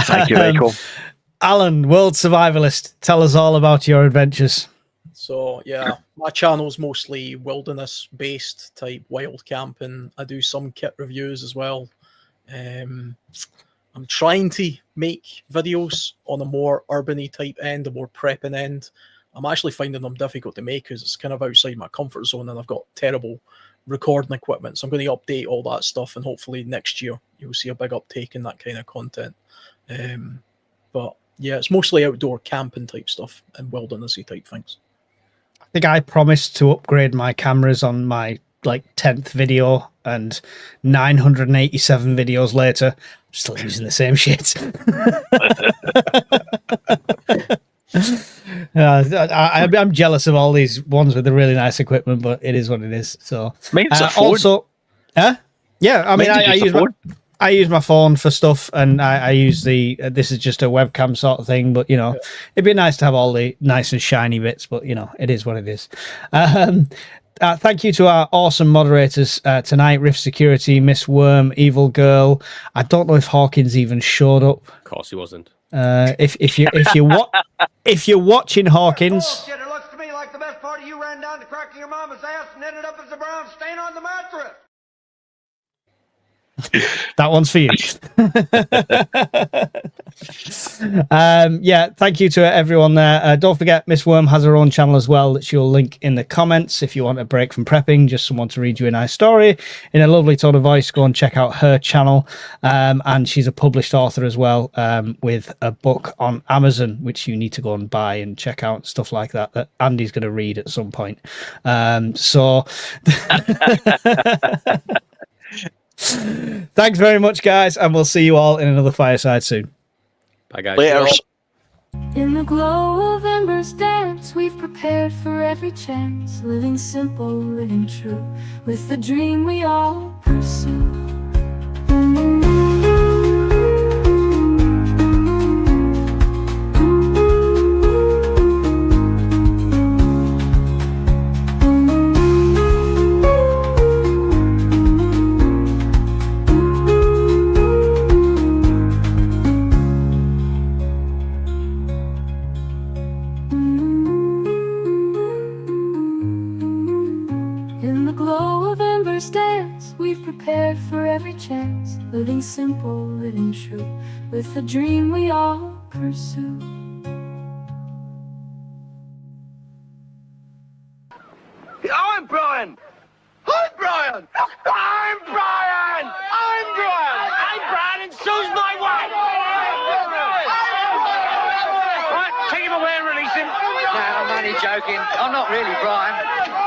Thank you, Michael.
Alan, world survivalist, tell us all about your adventures.
So yeah, my channel's mostly wilderness based type wild camping. I do some kit reviews as well. I'm trying to make videos on a more urban-y type end, a more prepping end. I'm actually finding them difficult to make because it's kind of outside my comfort zone and I've got terrible recording equipment. So I'm going to update all that stuff and hopefully next year you'll see a big uptake in that kind of content. But yeah, it's mostly outdoor camping type stuff and wildernessy type things.
I think I promised to upgrade my cameras on my 10th video, and 987 videos later, I'm still using the same shit. I'm jealous of all these ones with the really nice equipment, but it is what it is. So
Mine's a phone.
also, yeah, I mean, I use my phone for stuff, and I use this is just a webcam sort of thing, but it'd be nice to have all the nice and shiny bits, but it is what it is. Thank you to our awesome moderators tonight: Rift Security, Miss Worm, Evil Girl. I don't know if Hawkins even showed up.
Of course he wasn't.
If you're watching Hawkins,
Bullshit, it looks to me like the best part of you ran down the crack of your mama's ass and ended up as a brown stain on the mattress.
That one's for you. Yeah, thank you to everyone there. Don't forget, Miss Worm has her own channel as well that she'll link in the comments. If you want a break from prepping, just someone to read you a nice story in a lovely tone of voice, go and check out her channel. And she's a published author as well, with a book on Amazon, which you need to go and buy and check out, stuff like that Andy's going to read at some point. So thanks very much, guys, and we'll see you all in another fireside soon.
Bye, guys.
Laters.
In the glow of embers dance, we've prepared for every chance, living simple, living true, with the dream we all pursue. In the glow of embers dance, we've prepared for every chance, living simple, living true, with the dream we all pursue.
I'm Brian! I'm Brian! I'm Brian! I'm Brian! I'm Brian and so's my wife! Right, take him away and release him. No, I'm only joking. I'm not really Brian.